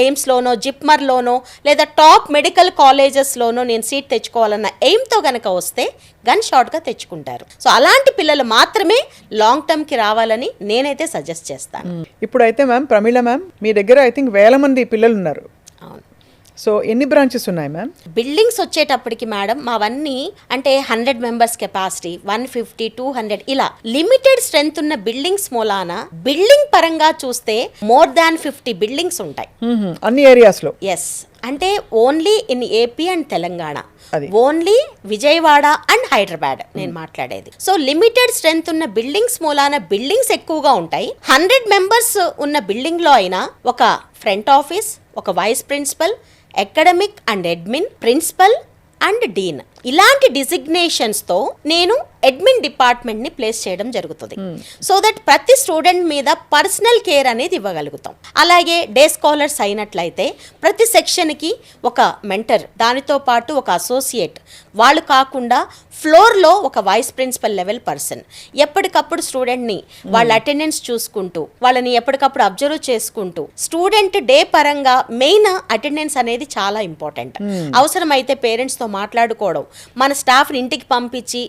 ఎయిమ్స్ లోనో జిప్మర్ లోనో లేదా టాప్ మెడికల్ కాలేజెస్ లోనో నేను సీట్ తెచ్చుకోవాలన్న ఎయిమ్ తో గనక వస్తే గన్ షాట్ గా తెచ్చుకుంటారు. సో అలాంటి పిల్లలు మాత్రమే లాంగ్ టర్మ్ కి రావాలని నేనైతే సజెస్ట్ చేస్తాను. ఇప్పుడైతే మ్యామ్ ప్రమీల మ్యామ్ మీ దగ్గర ఐ థింక్ 1000 మంది పిల్లలు ఉన్నారు. అవును. సో ఎన్ని బ్రాంచెస్ ఉన్నాయి మ్యామ్? బిల్డింగ్స్ వచ్చేటప్పటికి మేడం మావన్నీ అంటే 100 members కెపాసిటీ, 150, 200 ఇలా లిమిటెడ్ స్ట్రెంత్ ఉన్న బిల్డింగ్స్ మూలాన బిల్డింగ్ పరంగా చూస్తే మోర్ దాన్ 50 బిల్డింగ్స్ ఉంటాయి అన్ని ఏరియాస్ లో. ఎస్, అంటే only in AP and Telangana, అది. ఓన్లీ విజయవాడ అండ్ హైదరాబాద్ నేను మాట్లాడేది. సో లిమిటెడ్ స్ట్రెంత్ ఉన్న బిల్డింగ్స్ మూలాన బిల్డింగ్స్ ఎక్కువగా ఉంటాయి. 100 members ఉన్న బిల్డింగ్ లో అయినా ఒక ఫ్రంట్ ఆఫీస్, ఒక vice principal, academic and admin, principal and dean ఇలాంటి డిజిగ్నేషన్స్ తో నేను అడ్మిన్ డిపార్ట్మెంట్ ని ప్లేస్ చేయడం జరుగుతుంది. సో దట్ ప్రతి స్టూడెంట్ మీద పర్సనల్ కేర్ అనేది ఇవ్వగలుగుతాం. అలాగే డే స్కాలర్స్ అయినట్లయితే ప్రతి సెక్షన్ కి ఒక మెంటర్, దానితో పాటు ఒక అసోసియేట్, వాళ్ళు కాకుండా ఫ్లోర్ లో ఒక వైస్ ప్రిన్సిపల్ లెవెల్ పర్సన్ ఎప్పటికప్పుడు స్టూడెంట్ ని వాళ్ళ అటెండెన్స్ చూసుకుంటూ వాళ్ళని ఎప్పటికప్పుడు అబ్జర్వ్ చేసుకుంటూ స్టూడెంట్ డే పరంగా మెయిన్ అటెండెన్స్ అనేది చాలా ఇంపార్టెంట్. అవసరమైతే పేరెంట్స్ తో మాట్లాడుకోవడం, మన స్టాఫ్ని ఇంటికి పంపించి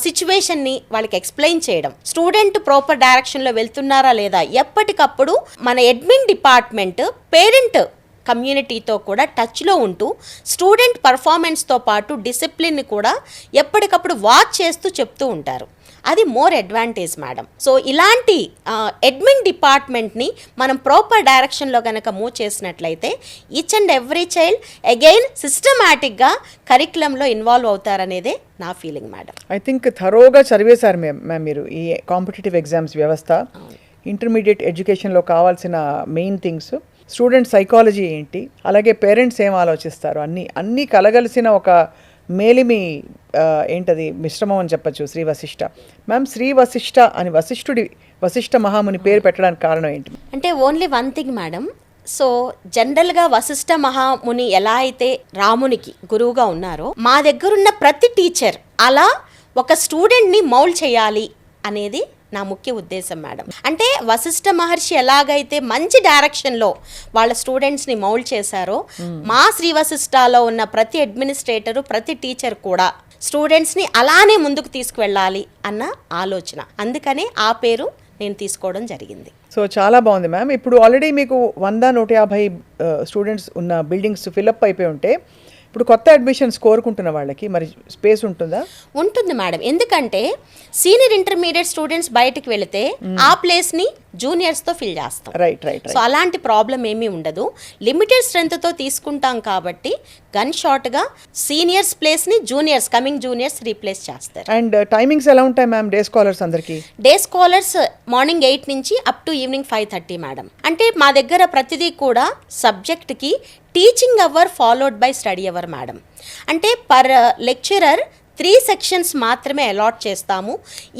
సిచ్యువేషన్ని వాళ్ళకి ఎక్స్ప్లెయిన్ చేయడం, స్టూడెంట్ ప్రాపర్ డైరెక్షన్లో వెళ్తున్నారా లేదా ఎప్పటికప్పుడు మన అడ్మిన్ డిపార్ట్మెంట్ పేరెంట్ కమ్యూనిటీతో కూడా టచ్లో ఉంటూ స్టూడెంట్ పర్ఫార్మెన్స్తో పాటు డిసిప్లిన్ని కూడా ఎప్పటికప్పుడు వాచ్ చేస్తూ చెప్తూ ఉంటారు. అది మోర్ అడ్వాంటేజ్ మేడం. సో ఇలాంటి అడ్మిన్ డిపార్ట్మెంట్ని మనం ప్రాపర్ డైరెక్షన్లో కనుక మూవ్ చేసినట్లయితే each and every child again సిస్టమాటిక్గా కరికులంలో ఇన్వాల్వ్ అవుతారనేదే నా ఫీలింగ్ మేడం. ఐ థింక్ థరోగా చదివేశారు మ్యామ్ మీరు ఈ కాంపిటేటివ్ ఎగ్జామ్స్ వ్యవస్థ, ఇంటర్మీడియట్ ఎడ్యుకేషన్లో కావాల్సిన మెయిన్ థింగ్స్, స్టూడెంట్ సైకాలజీ ఏంటి, అలాగే పేరెంట్స్ ఏం ఆలోచిస్తారు, అన్నీ కలగలిసిన ఒక మేలిమి ఏంటది మిశ్రమం అని చెప్పచ్చు శ్రీ వశిష్ఠ. మ్యామ్ శ్రీ వశిష్ఠ అని వశిష్ఠ మహాముని పేరు పెట్టడానికి కారణం ఏంటి? అంటే only one thing madam. So జనరల్గా వశిష్ఠ మహాముని ఎలా అయితే రామునికి గురువుగా ఉన్నారో మా దగ్గరున్న ప్రతి టీచర్ అలా ఒక స్టూడెంట్ని మౌల్డ్ చేయాలి అనేది నా ముఖ్య ఉద్దేశం మేడం. అంటే వశిష్ఠ మహర్షి ఎలాగైతే మంచి డైరెక్షన్లో వాళ్ళ స్టూడెంట్స్ని మౌల్డ్ చేశారో మా శ్రీ వశిష్ఠలో ఉన్న ప్రతి అడ్మినిస్ట్రేటరు, ప్రతి టీచర్ కూడా స్టూడెంట్స్ని అలానే ముందుకు తీసుకువెళ్ళాలి అన్న ఆలోచన, అందుకనే ఆ పేరు నేను తీసుకోవడం జరిగింది. సో చాలా బాగుంది మ్యామ్. ఇప్పుడు ఆల్రెడీ మీకు 100-150 స్టూడెంట్స్ ఉన్న బిల్డింగ్స్ ఫిల్అప్ అయిపోయి ఉంటే ఇప్పుడు కొత్త అడ్మిషన్స్ కోరుకుంటున్న వాళ్ళకి మరి స్పేస్ ఉంటుందా? ఉంటుంది మేడం. ఎందుకంటే సీనియర్ ఇంటర్మీడియట్ స్టూడెంట్స్ బయటకు వెళితే ఆ ప్లేస్ ని జూనియర్స్ తో ఫిల్ చేస్తాం. రైట్. సో అలాంటి ప్రాబ్లం ఏమీ ఉండదు. లిమిటెడ్ స్ట్రెంత్ తో తీసుకుంటాం కాబట్టి గన్ షాట్ గా సీనియర్స్ ప్లేస్ ని కమింగ్ జూనియర్స్ రీప్లేస్ చేస్తారు. అండ్ టైమింగ్స్ ఎలా ఉంటాయి మ్యామ్ డే స్కాలర్స్ అందరికి? డే స్కాలర్స్ మార్నింగ్ 8 నుంచి అప్ టు ఈవినింగ్ 5:30 మేడం. అంటే మా దగ్గర ప్రతిదీ కూడా సబ్జెక్ట్ కి teaching hour followed by study hour madam. అంటే పర్ లెక్చరర్ 3 సెక్షన్స్ మాత్రమే అలాట్ చేస్తాము.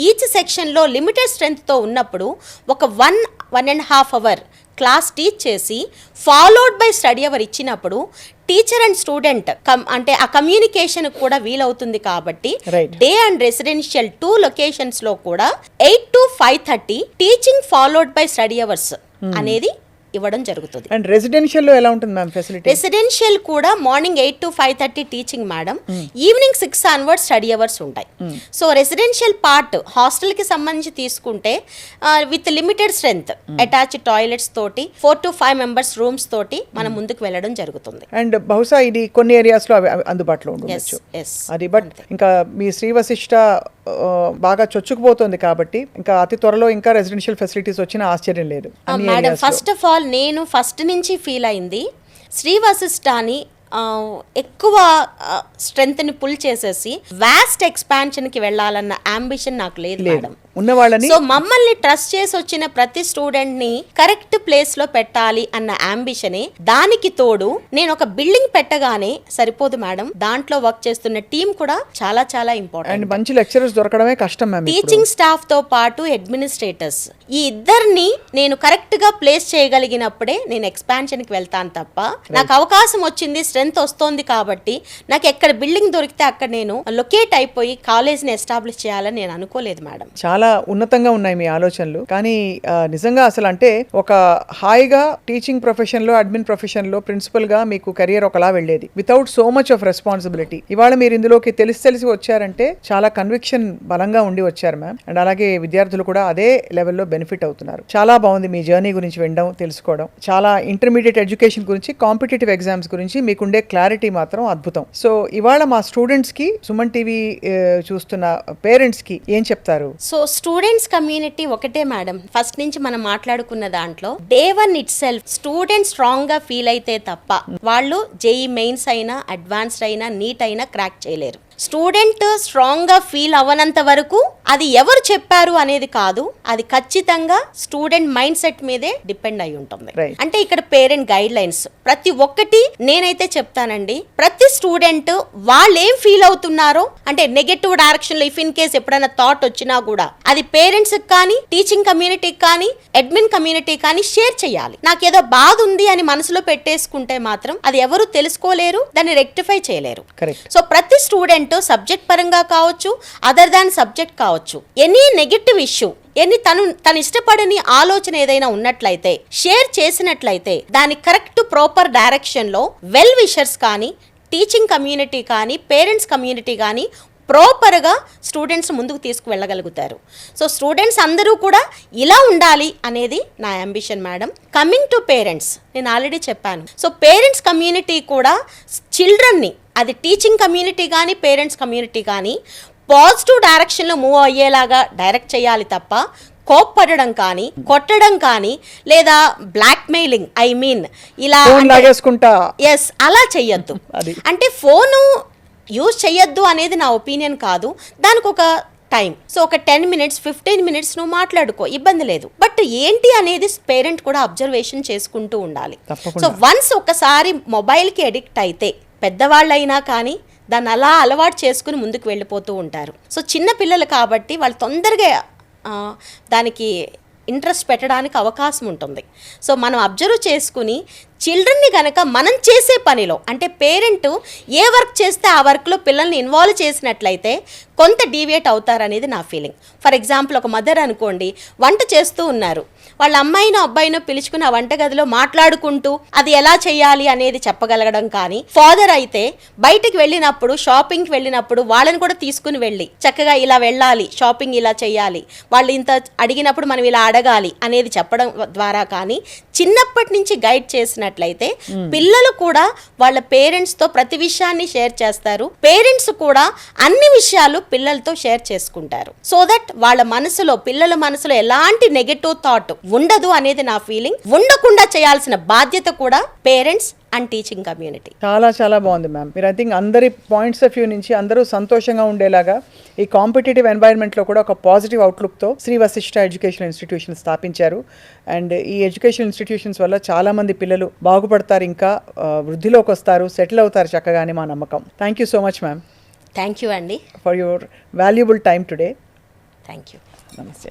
ఈచ్ సెక్షన్లో లిమిటెడ్ స్ట్రెంత్తో ఉన్నప్పుడు ఒక 1.5 అవర్ క్లాస్ టీచ్ చేసి ఫాలోడ్ బై స్టడీ అవర్ ఇచ్చినప్పుడు టీచర్ అండ్ స్టూడెంట్ అంటే ఆ కమ్యూనికేషన్ కూడా వీలవుతుంది కాబట్టి డే అండ్ రెసిడెన్షియల్ 2 లొకేషన్స్లో కూడా 8 to 5:30 teaching followed by study hours అనేది ఇవ్వడం జరుగుతుంది. అండ్ రెసిడెన్షియల్లో ఎలా ఉంటుంది మ్యామ్ ఫెసిలిటీ? రెసిడెన్షియల్ కూడా morning 8 to 5:30 teaching madam, evening 6 onwards study hours ఉంటాయి. సో రెసిడెన్షియల్ పార్ట్ హాస్టల్ కి సంబంధించి తీసుకుంటే with limited strength attached toilets తోటి 4 to 5 మెంబర్స్ రూమ్స్ తోటి మనం ముందుకు వెళ్ళడం జరుగుతుంది. అండ్ బహుశా ఇది కొన్ని ఏరియాస్ లో అందుబాటులో ఉండొచ్చు అది. బట్ ఇంకా మీ శ్రీ వశిష్ట బాగా చొచ్చుకుపోతుంది కాబట్టి ఇంకా అతి త్వరలో ఇంకా రెసిడెన్షియల్ ఫెసిలిటీస్ వచ్చిన ఆశ్చర్యం లేదు. మేడం ఫస్ట్ ఆఫ్ ఆల్ నేను ఫస్ట్ నుంచి ఫీల్ అయింది శ్రీ వశిష్టాని ఎక్కువ స్ట్రెంగ్త్ని పుల్ చేసేసి వాస్ట్ ఎక్స్పాన్షన్కి వెళ్ళాలన్న అంబిషన్ నాకు లేదు మేడం. ఉన్న వాళ్ళని సో మమ్మల్ని ట్రస్ట్ చేసి వచ్చిన ప్రతి స్టూడెంట్ ని కరెక్ట్ ప్లేస్ లో పెట్టాలి అన్న అంబిషనే. దానికి తోడు నేను ఒక బిల్డింగ్ పెట్టగానే సరిపోదు మేడం, దాంట్లో వర్క్ చేస్తున్న టీం కూడా చాలా చాలా ఇంపార్టెంట్. అండ్ మంచి లెక్చరర్స్ దొరకడమే కష్టం మ్యామ్. టీచింగ్ స్టాఫ్ తో పాటు అడ్మినిస్ట్రేటర్స్ ఈ ఇద్దరిని నేను కరెక్ట్ గా ప్లేస్ చేయగలిగినప్పుడే నేను ఎక్స్పాన్షన్ కి వెళ్తాను తప్ప, నాకు అవకాశం వచ్చింది స్ట్రెంత్ వస్తోంది కాబట్టి నాకు ఎక్కడ బిల్డింగ్ దొరికితే అక్కడ నేను లొకేట్ అయిపోయి కాలేజ్ ని ఎస్టాబ్లిష్ చేయాలని నేను అనుకోలేదు మేడం. చాలా ఉన్నతంగా ఉన్నాయి మీ ఆలోచనలు. కానీ నిజంగా అసలు అంటే ఒక హాయిగా టీచింగ్ ప్రొఫెషన్ లో అడ్మిన్ ప్రొఫెషన్ లో ప్రిన్సిపల్ గా మీకు కెరియర్ ఒకలా వెళ్ళేది without so much of responsibility. ఇవాళ మీరు ఇందులోకి తెలిసి వచ్చారంటే చాలా కన్విక్షన్ బలంగా ఉండి వచ్చారు మ్యామ్. అండ్ అలాగే విద్యార్థులు కూడా అదే లెవెల్లో బెనిఫిట్ అవుతున్నారు. చాలా బాగుంది మీ జర్నీ గురించి వినడం, తెలుసుకోవడం. చాలా ఇంటర్మీడియట్ ఎడ్యుకేషన్ గురించి, కాంపిటేటివ్ ఎగ్జామ్స్ గురించి మీకుండే క్లారిటీ మాత్రం అద్భుతం. సో ఇవాళ మా స్టూడెంట్స్ కి, సుమన్ టీవీ చూస్తున్న పేరెంట్స్ కి ఏం చెప్తారు? సో స్టూడెంట్స్ కమ్యూనిటీ ఒకటే మేడం, ఫస్ట్ నుంచి మనం మాట్లాడుకున్న దాంట్లో day 1 it self student strong గా ఫీల్ అయితే తప్ప వాళ్ళు జేఈ మెయిన్స్ అయినా అడ్వాన్స్డ్ అయినా నీట్ అయినా క్రాక్ చేయలేరు. స్టూడెంట్ స్ట్రాంగ్ గా ఫీల్ అవ్వనంత వరకు అది ఎవరు చెప్పారు అనేది కాదు, అది ఖచ్చితంగా స్టూడెంట్ మైండ్ సెట్ మీదే డిపెండ్ అయి ఉంటుంది. అంటే ఇక్కడ పేరెంట్ గైడ్ లైన్స్ ప్రతి ఒక్కటి నేనైతే చెప్తానండి. ప్రతి స్టూడెంట్ వాళ్ళు ఏం ఫీల్ అవుతున్నారో, అంటే నెగటివ్ డైరెక్షన్ లో ఇఫ్ ఇన్ కేస్ ఎప్పుడైనా థాట్ వచ్చినా కూడా అది పేరెంట్స్ కానీ, టీచింగ్ కమ్యూనిటీకి కానీ, అడ్మిన్ కమ్యూనిటీ కానీ షేర్ చేయాలి. నాకేదో బాధ ఉంది అని మనసులో పెట్టేసుకుంటే మాత్రం అది ఎవరు తెలుసుకోలేరు, దాన్ని రెక్టిఫై చేయలేరు. సో ప్రతి స్టూడెంట్ సబ్జెక్ట్ పరంగా కావచ్చు, అదర్ దాన్ సబ్జెక్ట్ కావచ్చు, ఎనీ నెగటివ్ ఇష్యూ, ఎన్ని తను ఇష్టపడని ఆలోచన ఏదైనా ఉన్నట్లయితే షేర్ చేసినట్లయితే దాని కరెక్ట్ ప్రాపర్ డైరెక్షన్ లో వెల్ విషర్స్ కానీ, టీచింగ్ కమ్యూనిటీ కానీ, పేరెంట్స్ కమ్యూనిటీ కానీ ప్రాపర్గా స్టూడెంట్స్ ముందుకు తీసుకువెళ్ళగలుగుతారు. సో స్టూడెంట్స్ అందరూ కూడా ఇలా ఉండాలి అనేది నా ambition madam. Coming to parents, నేను ఆల్రెడీ చెప్పాను. సో పేరెంట్స్ కమ్యూనిటీ కూడా చిల్డ్రన్ని, అది టీచింగ్ కమ్యూనిటీ కానీ, పేరెంట్స్ కమ్యూనిటీ కానీ పాజిటివ్ డైరెక్షన్లో మూవ్ అయ్యేలాగా డైరెక్ట్ చేయాలి తప్ప కోప్పడడం కానీ, కొట్టడం కానీ, లేదా బ్లాక్ మెయిలింగ్ ఇలా ఎస్ అలా చెయ్యొద్దు. అంటే ఫోను యూజ్ చెయ్యొద్దు అనేది నా ఒపీనియన్ కాదు, దానికి ఒక టైం. సో ఒక 10 minutes 15 minutes నువ్వు మాట్లాడుకో, ఇబ్బంది లేదు. బట్ ఏంటి అనేది పేరెంట్ కూడా అబ్జర్వేషన్ చేసుకుంటూ ఉండాలి. సో వన్స్ ఒకసారి మొబైల్కి ఎడిక్ట్ అయితే పెద్దవాళ్ళైనా కానీ దాన్ని అలా అలవాటు చేసుకుని ముందుకు వెళ్ళిపోతూ ఉంటారు. సో చిన్న పిల్లలు కాబట్టి వాళ్ళు తొందరగా దానికి ఇంట్రెస్ట్ పెట్టడానికి అవకాశం ఉంటుంది. సో మనం అబ్జర్వ్ చేసుకుని చిల్డ్రన్ని కనుక మనం చేసే పనిలో, అంటే పేరెంట్ ఏ వర్క్ చేస్తే ఆ వర్క్లో పిల్లల్ని ఇన్వాల్వ్ చేసినట్లయితే కొంత డీవియేట్ అవుతారనేది నా ఫీలింగ్. ఫర్ ఎగ్జాంపుల్ ఒక మదర్ అనుకోండి, వంట చేస్తూ ఉన్నారు, వాళ్ళ అమ్మాయినో అబ్బాయినో పిలుచుకుని ఆ వంటగదిలో మాట్లాడుకుంటూ అది ఎలా చేయాలి అనేది చెప్పగలగడం కానీ, ఫాదర్ అయితే బయటికి వెళ్ళినప్పుడు, షాపింగ్కి వెళ్ళినప్పుడు వాళ్ళని కూడా తీసుకుని వెళ్ళి చక్కగా ఇలా వెళ్ళాలి, షాపింగ్ ఇలా చేయాలి, వాళ్ళు ఇంత అడిగినప్పుడు మనం ఇలా అడగాలి అనేది చెప్పడం ద్వారా కానీ చిన్నప్పటి నుంచి గైడ్ చేసినట్లయితే పిల్లలు కూడా వాళ్ళ పేరెంట్స్ తో ప్రతి విషయాన్ని షేర్ చేస్తారు. పేరెంట్స్ కూడా అన్ని విషయాలు పిల్లలతో షేర్ చేసుకుంటారు. సో దట్ వాళ్ళ మనసులో, పిల్లల మనసులో ఎలాంటి నెగటివ్ థాట్ ఉండదు అనేది నా ఫీలింగ్. ఉండకుండా చేయాల్సిన బాధ్యత కూడా పేరెంట్స్ అండ్ టీచింగ్ కమ్యూనిటీ. చాలా చాలా బాగుంది మ్యామ్. మీరు ఐ థింక్ అందరి పాయింట్స్ ఆఫ్ వ్యూ నుంచి అందరూ సంతోషంగా ఉండేలాగా ఈ కాంపిటేటివ్ ఎన్వైరన్మెంట్లో కూడా ఒక పాజిటివ్ అవుట్లుక్తో శ్రీ వశిష్ట ఎడ్యుకేషన్ ఇన్స్టిట్యూషన్ స్థాపించారు. అండ్ ఈ ఎడ్యుకేషన్ ఇన్స్టిట్యూషన్స్ వల్ల చాలామంది పిల్లలు బాగుపడతారు, ఇంకా వృద్ధిలోకి వస్తారు, సెటిల్ అవుతారు చక్కగా అని మా నమ్మకం. Thank you so much ma'am. Thank you అండి for your valuable time today. Thank you. నమస్తే.